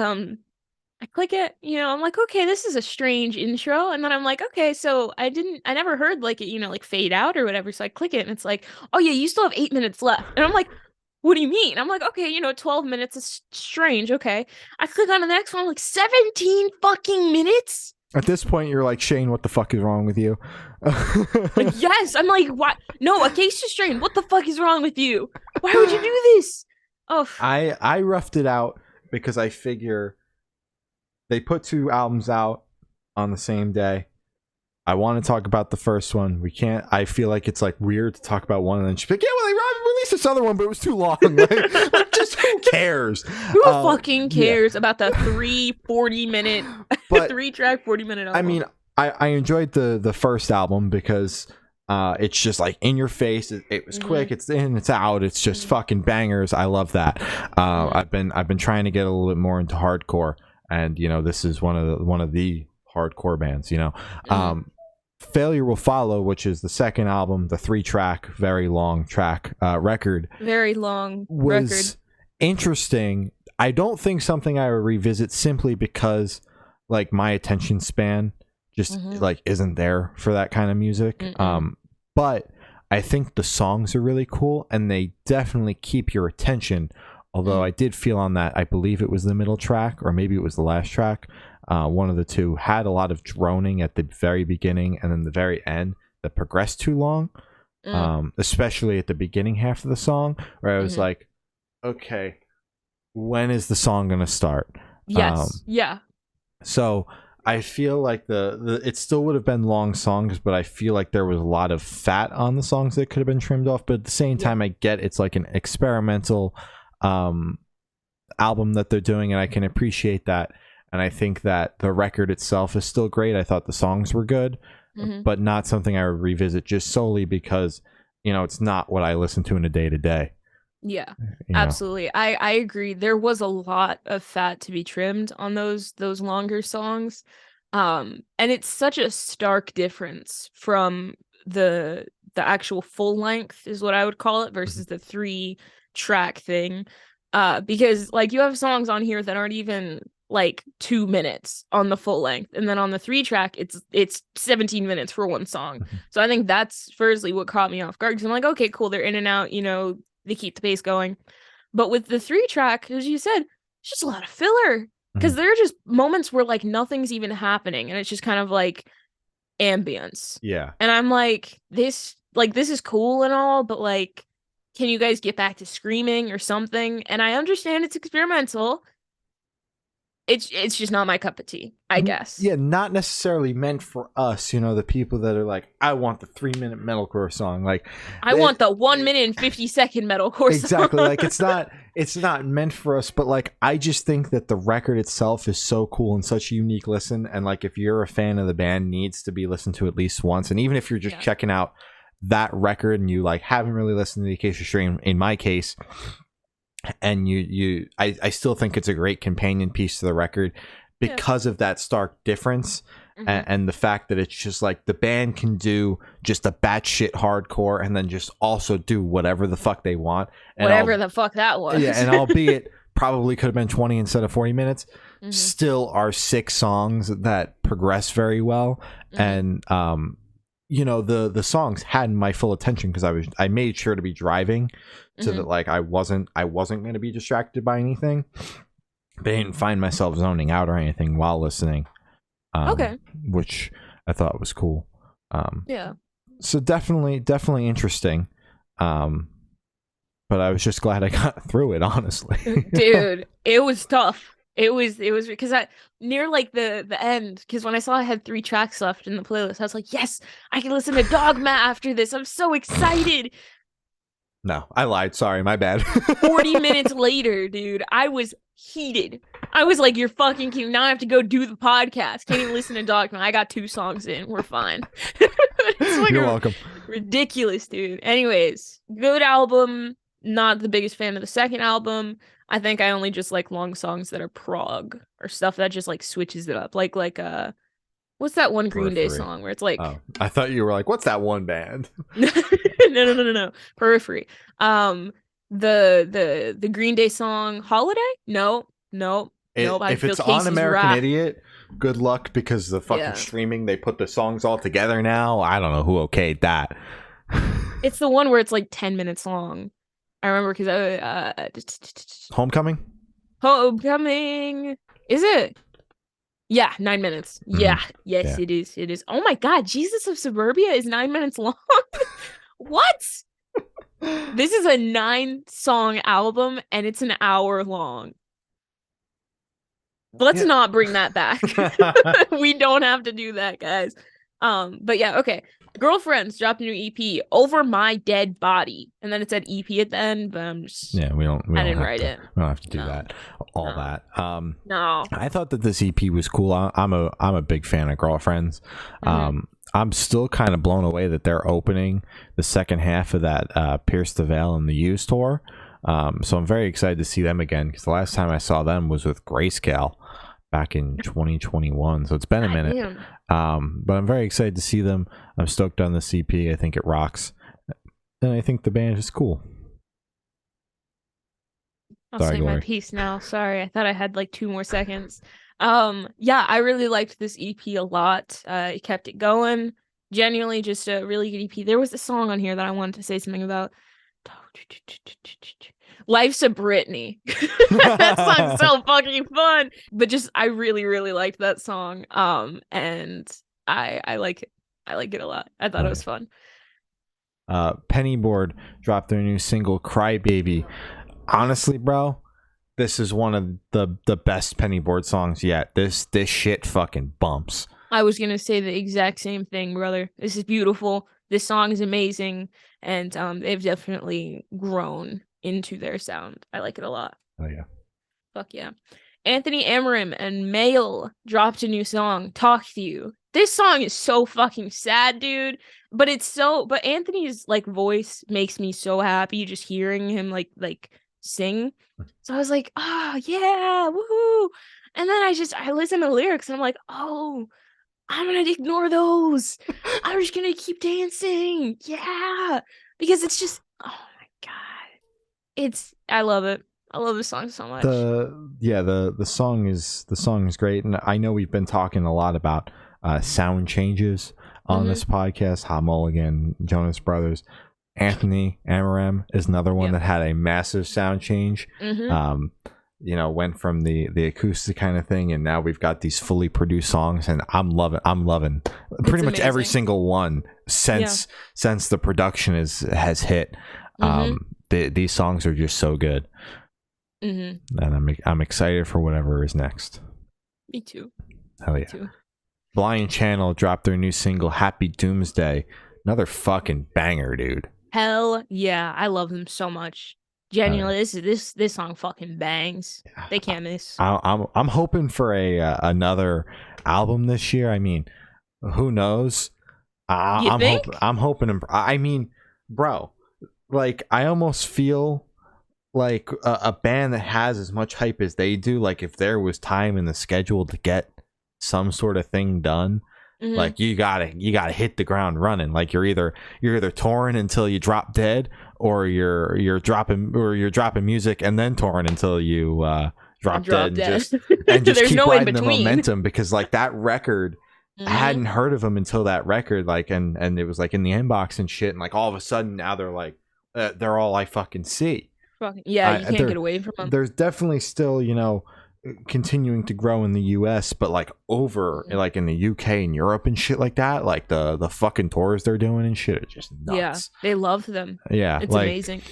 I click it, I'm like, okay, this is a strange intro. And then I'm like, okay, so I never heard like it, like fade out or whatever. So I click it and it's like, oh yeah, you still have 8 minutes left. And I'm like, what do you mean? I'm like, okay, 12 minutes is strange. Okay. I click on the next one. I'm like, 17 fucking minutes. At this point, you're like, Shane, what the fuck is wrong with you? Like, yes. I'm like, what? No, Acacia Strain, what the fuck is wrong with you? Why would you do this? Oh, I roughed it out because I figure they put 2 albums out on the same day. I want to talk about the first one. We can't. I feel like it's like weird to talk about one and then just be like, yeah, well, they released released this other one, but it was too long. Like, just who cares? Who fucking cares about the 3 track 40-minute album? I mean, I enjoyed the first album because it's just like in your face. It was quick. It's in, it's out. It's just fucking bangers. I love that. I've been trying to get a little bit more into hardcore, and you know, this is one of the hardcore bands. You know, Failure Will Follow, which is the second album, the 3-track, very long track record. Very long was record. Interesting. I don't think something I would revisit simply because like my attention span just like isn't there for that kind of music. But I think the songs are really cool and they definitely keep your attention. Although I did feel on that, I believe it was the middle track or maybe it was the last track. One of the two had a lot of droning at the very beginning and then the very end that progressed too long. Especially at the beginning half of the song where I was like, okay, when is the song going to start? Yes. Yeah. So I feel like it still would have been long songs, but I feel like there was a lot of fat on the songs that could have been trimmed off. But at the same time, I get it's like an experimental album that they're doing, and I can appreciate that. And I think that the record itself is still great. I thought the songs were good, but not something I would revisit just solely because, you know, it's not what I listen to in a day-to-day. Yeah, absolutely. I agree. There was a lot of fat to be trimmed on those longer songs. And it's such a stark difference from the actual full length is what I would call it versus the 3-track thing. Because like you have songs on here that aren't even like 2 minutes on the full length, and then on the 3-track it's 17 minutes for one song. So I think that's firstly what caught me off guard, because I'm like, okay, cool, they're in and out, you know, they keep the pace going. But with the 3-track, as you said, it's just a lot of filler, because there are just moments where like nothing's even happening and it's just kind of like ambience. Yeah. And I'm like, this is cool and all, but like, can you guys get back to screaming or something? And I understand it's experimental. It's just not my cup of tea, I guess. Yeah, not necessarily meant for us, you know, the people that are like, I want the 3-minute metalcore song. Like, I want the 1 minute and 50-second metalcore song. Exactly. Like, it's not meant for us, but like, I just think that the record itself is so cool and such a unique listen. And like, if you're a fan of the band, needs to be listened to at least once. And even if you're just checking out that record and you like haven't really listened to the Acacia Strain, in my case, and I still think it's a great companion piece to the record because of that stark difference and the fact that it's just like the band can do just a batshit hardcore and then just also do whatever the fuck they want. And whatever the fuck that was. Yeah, and albeit probably could have been 20 instead of 40 minutes, still are 6 songs that progress very well. And you know, the songs had my full attention because I made sure to be driving so that like I wasn't going to be distracted by anything, but I didn't find myself zoning out or anything while listening. Which I thought was cool. So definitely interesting. But I was just glad I got through it, honestly. Dude, it was tough. It was because I near like the end, because when I saw I had 3 tracks left in the playlist, I was like, yes, I can listen to Dogma after this. I'm so excited. No, I lied. Sorry, my bad. 40 minutes later, dude, I was heated. I was like, you're fucking cute. Now I have to go do the podcast. Can't even listen to Dogma. I got 2 songs in. We're fine. Like you're welcome. Ridiculous, dude. Anyways, good album. Not the biggest fan of the second album. I think I only just like long songs that are prog or stuff that just like switches it up. Like what's that one Green Day song where it's like, oh, I thought you were like, what's that one band? No. Periphery. The Green Day song Holiday? No. If it's on American Idiot, good luck, because the fucking streaming, they put the songs all together now. I don't know who okayed that. It's the one where it's like 10 minutes long. I remember because Homecoming? Is it? Yeah, 9 minutes. Yeah. Yes, it is. Oh my god, Jesus of Suburbia is 9 minutes long. What? This is a 9-song album and it's an hour long. Let's not bring that back. We don't have to do that, guys. But yeah, okay. Girlfriends dropped a new EP, Over My Dead Body, and then it said EP at the end, but I didn't write it. We don't have to do No. that. That. No. I thought that this EP was cool. I'm a big fan of Girlfriends. I'm still kind of blown away that they're opening the second half of that Pierce the Veil and the Used tour. So I'm very excited to see them again, because the last time I saw them was with Grayscale back in 2021. So it's been a minute. But I'm very excited to see them. I'm stoked on the CP. I think it rocks, and I think the band is cool. I'll say my piece now. Sorry, I thought I had like 2 more seconds. Yeah, I really liked this EP a lot. It kept it going. Genuinely, just a really good EP. There was a song on here that I wanted to say something about. Life's a Britney. That song's so fucking fun. But just I really, really liked that song. And I like it. I like it a lot. I thought it was fun. Pennyboard dropped their new single Crybaby. Honestly, bro, this is one of the best Pennyboard songs yet. This shit fucking bumps. I was gonna say the exact same thing, brother. This is beautiful. This song is amazing, and they've definitely grown into their sound. I like it a lot. Oh yeah. Fuck yeah. Anthony Amarim and Mail dropped a new song, Talk to You. This song is so fucking sad, dude. But Anthony's like voice makes me so happy just hearing him like sing. So I was like, oh yeah, woohoo. And then I listen to the lyrics and I'm like, oh, I'm gonna ignore those. I'm just gonna keep dancing. Yeah. Because it's just, oh my God. I love it. I love this song so much. The song is great, and I know we've been talking a lot about sound changes on this podcast. Mulligan, Jonas Brothers, Anthony Amarim is another one that had a massive sound change. Went from the acoustic kind of thing, and now we've got these fully produced songs, and I'm loving pretty much every single one since the production has hit. These songs are just so good. And I'm excited for whatever is next. Me too. Hell yeah. Blind Channel dropped their new single Happy Doomsday. Another fucking banger, dude. Hell yeah. I love them so much. Genuinely, this song fucking bangs. They can't miss. I'm hoping for another album this year. I mean, who knows? I'm hoping. I mean, bro, like I almost feel like a band that has as much hype as they do, like if there was time in the schedule to get some sort of thing done, like you gotta hit the ground running. Like you're either touring until you drop dead, or you're dropping music and then touring until you drop dead. And just keep riding the momentum, because like that record, I hadn't heard of them until that record, like and it was like in the inbox and shit, and like all of a sudden now they're like they're all I fucking see. Yeah, you can't get away from them. There's definitely still, continuing to grow in the US, but like over like in the UK and Europe and shit like that, like the fucking tours they're doing and shit are just nuts. Yeah, they love them. Yeah, it's amazing.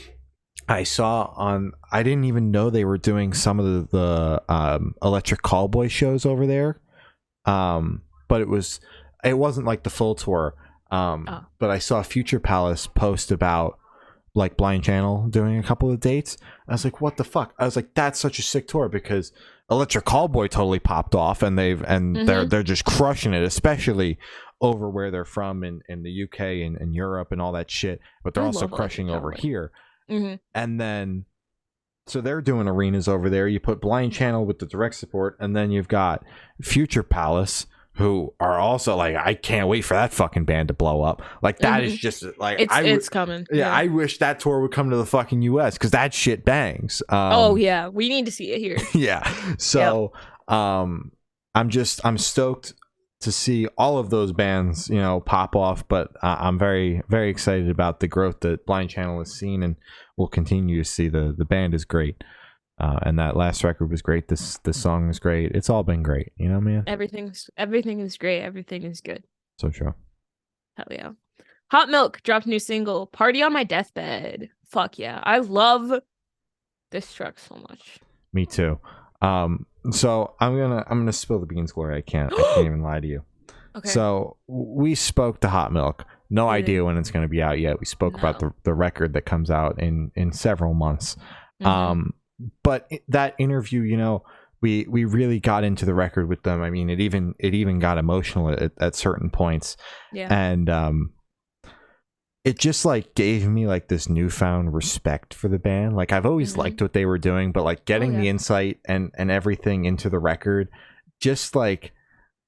I didn't even know they were doing some of the Electric Callboy shows over there, but it wasn't like the full tour. But I saw Future Palace post about like Blind Channel doing a couple of dates. I was like, what the fuck? I was like, that's such a sick tour, because Electric Callboy totally popped off, and they're just crushing it, especially over where they're from in the UK and Europe and all that shit. But they're also crushing over here. And then so they're doing arenas over there. You put Blind Channel with the direct support, and then you've got Future Palace, who are also like, I can't wait for that fucking band to blow up. Like that is just like it's coming. Yeah, I wish that tour would come to the fucking US, because that shit bangs. Oh yeah, we need to see it here. Yeah. So I'm stoked to see all of those bands, pop off. But I'm very, very excited about the growth that Blind Channel has seen, and we'll continue to see. The band is great. And that last record was great. This song is great. It's all been great, man. Everything is great. Everything is good. So true. Hell yeah. Hot Milk dropped a new single, Party on My Deathbed. Fuck yeah. I love this track so much. Me too. So I'm gonna spill the beans, Gloria. I can't even lie to you. Okay. So we spoke to Hot Milk. No idea when it's going to be out yet. We spoke about the record that comes out in several months. But that interview, you know, we really got into the record with them. I mean, it even got emotional at certain points. Yeah. And it just like gave me like this newfound respect for the band. Like I've always liked what they were doing, but like getting the insight and everything into the record, just like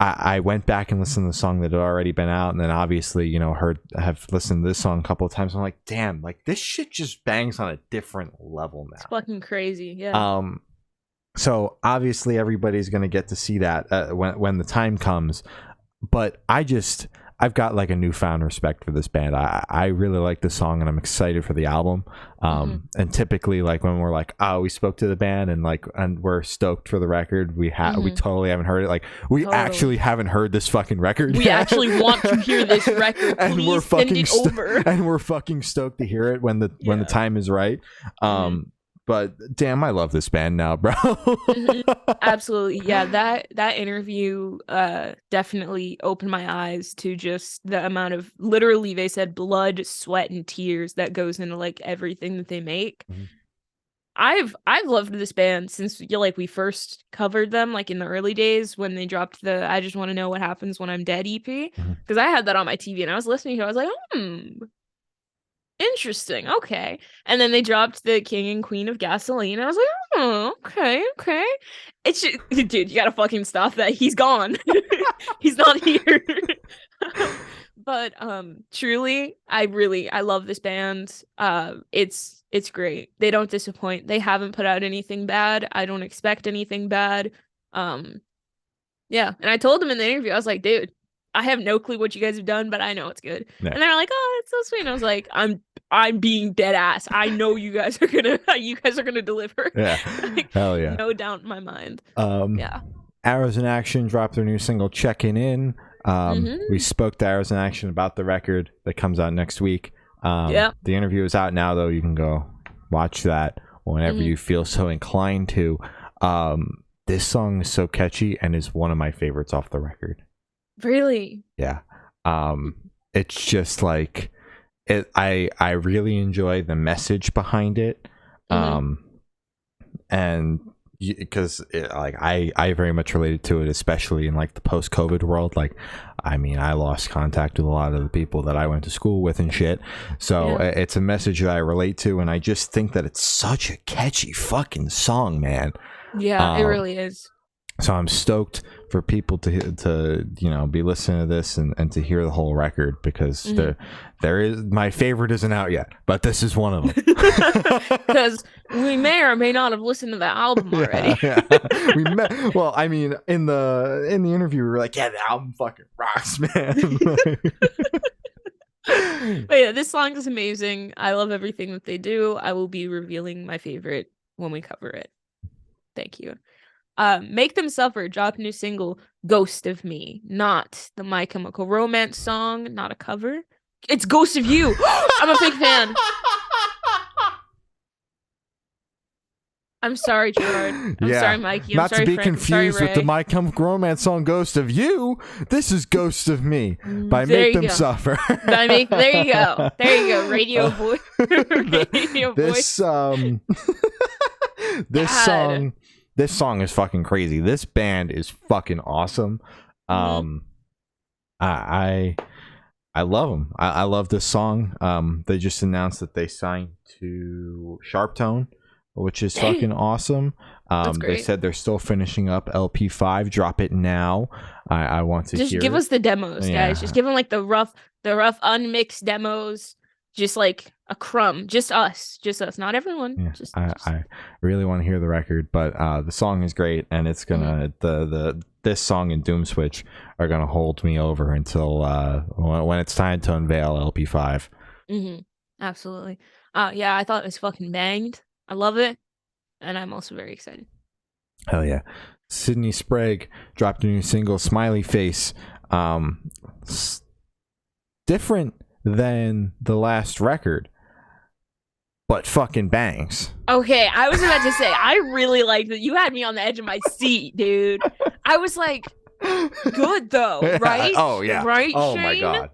I went back and listened to the song that had already been out, and then obviously, you know, have listened to this song a couple of times. I'm like, damn, like this shit just bangs on a different level now. It's fucking crazy, yeah. So obviously everybody's gonna get to see that when the time comes, but I've got like a newfound respect for this band. I really like this song, and I'm excited for the album. And typically, like when we're like, oh, we spoke to the band and we're stoked for the record, we totally haven't heard it. Like we actually haven't heard this fucking record. We actually want to hear this record. Please and we're fucking send it over. And we're fucking stoked to hear it when the time is right. But damn, I love this band now, bro. Absolutely. Yeah, that interview definitely opened my eyes to just the amount of, literally they said, blood, sweat, and tears that goes into like everything that they make. I've loved this band since we first covered them, like in the early days when they dropped the I Just Want to Know What Happens When I'm Dead EP, because I had that on my TV and I was listening to it. I was like, interesting. Okay. And then they dropped the King and Queen of Gasoline. I was like, oh, okay. It's just, dude, you gotta fucking stop that. He's gone. He's not here. But truly, I love this band. It's great. They don't disappoint. They haven't put out anything bad. I don't expect anything bad. Yeah. And I told them in the interview, I was like, dude, I have no clue what you guys have done, but I know it's good. Yeah. And they're like, oh, it's so sweet. And I was like, I'm being dead ass. I know you guys are gonna deliver. Yeah. Like, hell yeah. No doubt in my mind. Yeah. Arrows in Action dropped their new single Checking In. We spoke to Arrows in Action about the record that comes out next week. The interview is out now, though. You can go watch that whenever you feel so inclined to. This song is so catchy and is one of my favorites off the record. Really? Yeah. It's just like I really enjoy the message behind it. And because I very much related to it, especially in like the post-COVID world. Like, I mean, I lost contact with a lot of the people that I went to school with and shit. So it's a message that I relate to, and I just think that it's such a catchy fucking song, man. Yeah, it really is. So I'm stoked for people to you know, be listening to this and to hear the whole record, because there is, my favorite isn't out yet, but this is one of them. Because we may or may not have listened to the album already. Well, I mean, in the interview we were like, yeah, the album fucking rocks, man. But yeah, this song is amazing. I love everything that they do. I will be revealing my favorite when we cover it. Thank you. Make Them Suffer, drop a new single, Ghost of Me. Not the My Chemical Romance song, not a cover. It's Ghost of You. I'm a big fan. I'm sorry, Gerard. I'm sorry, Mikey. I'm not sorry, to be Frank. confused with the My Chemical Romance song Ghost of You. This is Ghost of Me by Make Them Suffer. There you go. There you go. Radio voice. Radio voice. This song is fucking crazy. This band is fucking awesome. I love them. I love this song. They just announced that they signed to Sharptone, which is fucking awesome. They said they're still finishing up LP5. Drop it now. I want to just hear give us the demos, yeah. guys. Just give them like the rough unmixed demos. Just like a crumb. Just us, not everyone. Yeah, just I really want to hear the record, but the song is great, and it's gonna this song and Doom Switch are gonna hold me over until when it's time to unveil LP5. Absolutely. Yeah, I thought it was fucking banged. I love it, and I'm also very excited. Hell yeah. Sydney Sprague dropped a new single, Smiley Face. Different than the last record, but fucking bangs. Okay, I was about to say, I really liked that. You had me on the edge of my seat, dude. I was like, good though, right? Oh yeah. Right. Oh Shane? my god.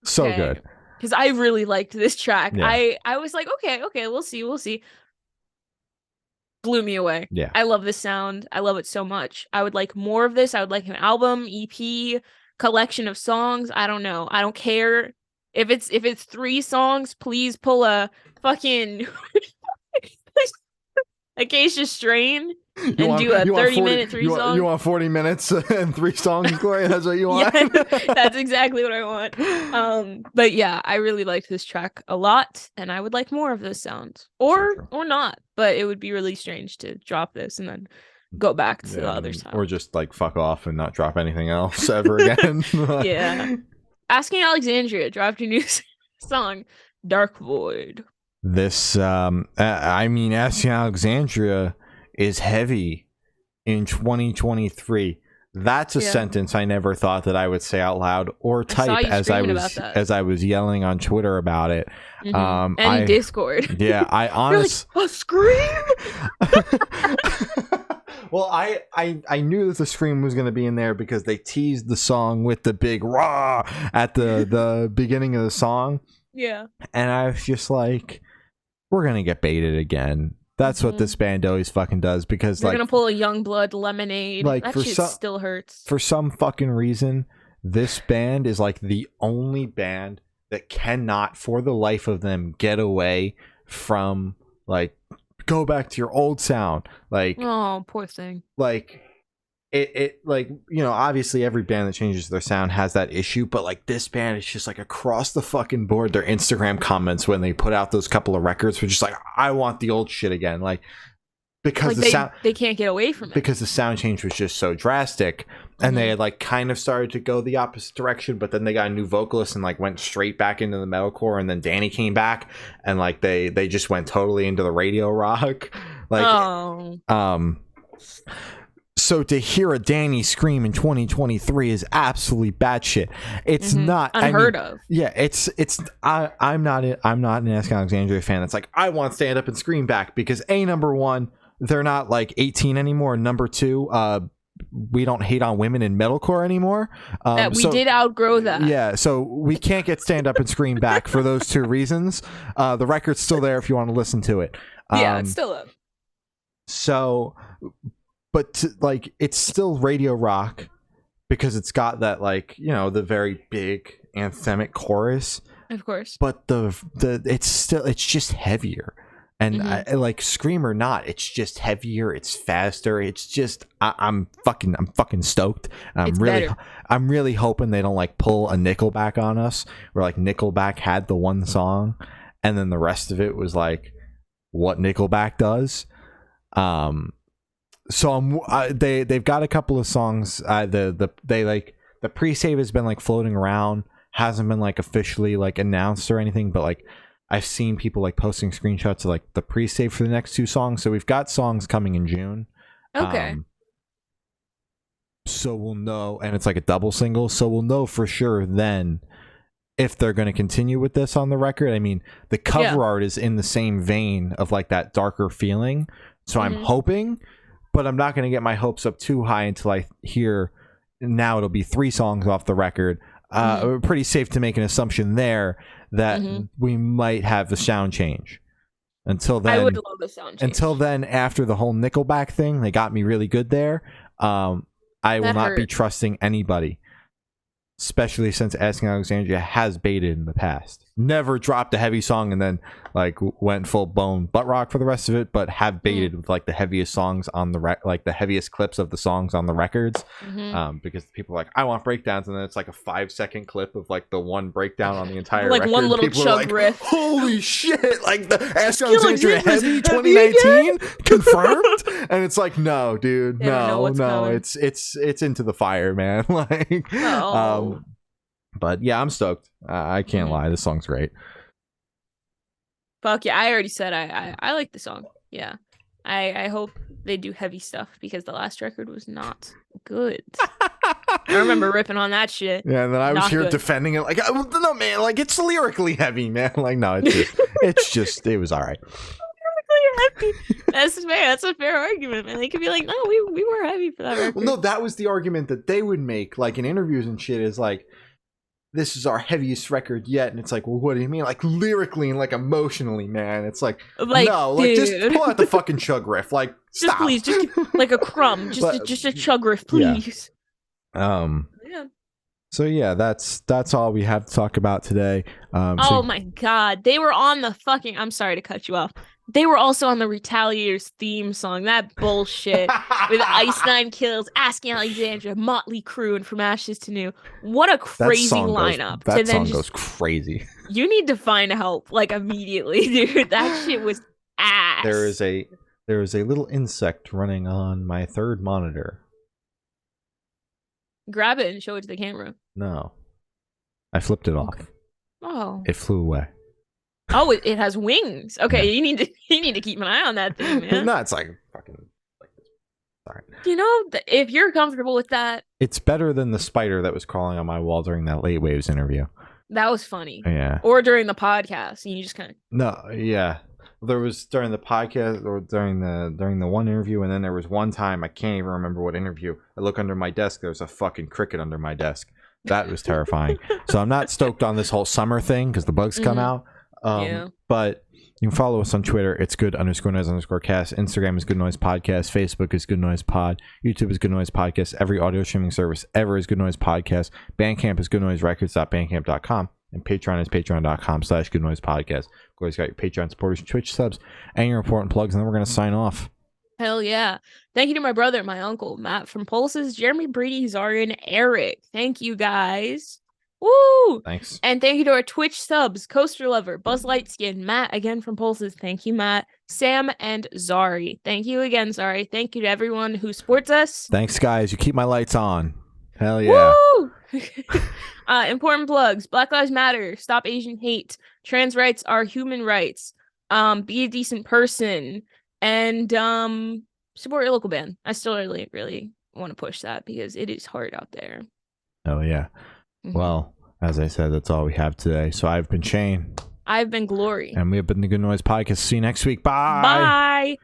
So good. Because I really liked this track. Yeah. I was like, okay, we'll see. Blew me away. Yeah. I love this sound. I love it so much. I would like more of this. I would like an album, EP, collection of songs. I don't know. I don't care. If it's 3 songs, please pull a fucking Acacia Strain and do a 30-minute 3 songs. You want 40 minutes and 3 songs, Gloria? That's what you want? Yeah, that's exactly what I want. But yeah, I really liked this track a lot, and I would like more of those sounds. Or not, but it would be really strange to drop this and then go back to the other sound. Or just like fuck off and not drop anything else ever again. Yeah. Asking Alexandria dropped a new song, Dark Void. This I mean, Asking Alexandria is heavy in 2023. That's a sentence I never thought that I would say out loud or type as I was yelling on Twitter about it. And in Discord. Yeah, I honestly like, a scream. Well, I knew that the scream was going to be in there because they teased the song with the big rah at the beginning of the song. Yeah. And I was just like, we're going to get baited again. That's what this band always fucking does, because they're gonna pull a Youngblood Lemonade. Like, that shit still hurts. For some fucking reason, this band is like the only band that cannot, for the life of them, get away from like, go back to your old sound. Like, oh, poor thing. Like it like, you know, obviously every band that changes their sound has that issue, but like this band is just like across the fucking board. Their Instagram comments when they put out those couple of records were just like, I want the old shit again. Like, because like they can't get away from it, because the sound change was just so drastic, and they had like kind of started to go the opposite direction, but then they got a new vocalist and like went straight back into the metalcore, and then Danny came back and like they just went totally into the radio rock. Like, so to hear a Danny scream in 2023 is absolutely batshit. It's not unheard of. Yeah, I'm not an Asking Alexandria fan that's like, I want Stand Up and Scream back, because number one, they're not like 18 anymore. Number two, we don't hate on women in metalcore anymore. We did outgrow that. Yeah, so we can't get Stand Up and Scream back for those 2 reasons. The record's still there if you want to listen to it. Yeah, it's still up. So, but like, it's still radio rock because it's got that, like, you know, the very big anthemic chorus, of course. But it's just heavier. And I, like, scream or not, it's just heavier. It's faster. It's just I'm fucking stoked. I'm really hoping they don't like pull a Nickelback on us, where like Nickelback had the one song, and then the rest of it was like what Nickelback does. So they've got a couple of songs. The pre-save has been like floating around, hasn't been like officially like announced or anything, but like I've seen people like posting screenshots of like the pre-save for the next 2 songs. So we've got songs coming in June. Okay. So we'll know, and it's like a double single, so we'll know for sure then if they're going to continue with this on the record. I mean, the cover art is in the same vein of like that darker feeling, so I'm hoping, but I'm not going to get my hopes up too high until I hear. Now it'll be 3 songs off the record. Pretty safe to make an assumption there that we might have the sound change. Until then, I would love the sound change. Until then, after the whole Nickelback thing, they got me really good there. I will not be trusting anybody, especially since Asking Alexandria has baited in the past. Never dropped a heavy song and then like went full blown butt rock for the rest of it, but have baited with like the heaviest songs on the like the heaviest clips of the songs on the records, because people are like, I want breakdowns, and then it's like a 5-second clip of like the one breakdown on the entire like record. One little people chug riff. Holy shit! Like the Asking Alexandria heavy 2019 confirmed, and it's like, no, dude, no, it's Into the Fire, man. Like, but yeah, I'm stoked. I can't lie. This song's great. Fuck yeah. I already said I like the song. Yeah. I hope they do heavy stuff, because the last record was not good. I remember ripping on that shit. Yeah, and then I was here defending it. Like, no, man, like, it's lyrically heavy, man. Like, no, it was all right. Lyrically That's fair. That's a fair argument, man. They could be like, no, we were happy for that record. Well, no, that was the argument that they would make, like in interviews and shit, is like, this is our heaviest record yet. And it's like, well, what do you mean? Like lyrically and like emotionally, man. It's like no, like just pull out the fucking chug riff. Like, stop. Please, just like a crumb. Just a chug riff, please. Yeah. So yeah, that's all we have to talk about today. My God. They were on the fucking, I'm sorry to cut you off. They were also on the Retaliators theme song. That bullshit with Ice Nine Kills, Asking Alexandria, Motley Crue, and From Ashes to New. What a crazy lineup. That song goes crazy. You need to find help, like, immediately, dude. That shit was ass. There is a little insect running on my third monitor. Grab it and show it to the camera. No. I flipped it off. Okay. Oh. It flew away. Oh, it has wings. Okay, yeah. you need to keep an eye on that thing, man. No, it's like fucking like this. Sorry. You know, if you're comfortable with that, it's better than the spider that was crawling on my wall during that Late Waves interview. That was funny. Yeah. Or during the podcast, and you just kind of. No, yeah. There was during the podcast or during the one interview, and then there was one time I can't even remember what interview. I look under my desk. There's a fucking cricket under my desk. That was terrifying. So I'm not stoked on this whole summer thing because the bugs come out. But you can follow us on Twitter. It's good_noise_cast. Instagram is Good Noise Podcast. Facebook is Good Noise Pod. YouTube is Good Noise Podcast. Every audio streaming service ever is Good Noise Podcast. Bandcamp is goodnoiserecords.bandcamp.com. And Patreon is patreon.com/Good Noise Podcast. Of course, you got your Patreon supporters, Twitch subs, and your important plugs. And then we're going to sign off. Hell yeah. Thank you to my brother, my uncle, Matt from Pulses, Jeremy, Brady, Zarian, Eric. Thank you, guys. Woo! Thanks. And thank you to our Twitch subs, Coaster Lover, Buzz Lightskin, Matt, again from Pulses. Thank you, Matt, Sam, and Zari. Thank you again, Zari. Thank you to everyone who supports us. Thanks, guys. You keep my lights on. Hell yeah. Woo! Important plugs. Black Lives Matter. Stop Asian hate. Trans rights are human rights. Be a decent person. And support your local band. I still really, really want to push that because it is hard out there. Oh, yeah. Well, as I said, that's all we have today. So I've been Shane. I've been Glory. And we have been the Good Noise Podcast. See you next week. Bye. Bye.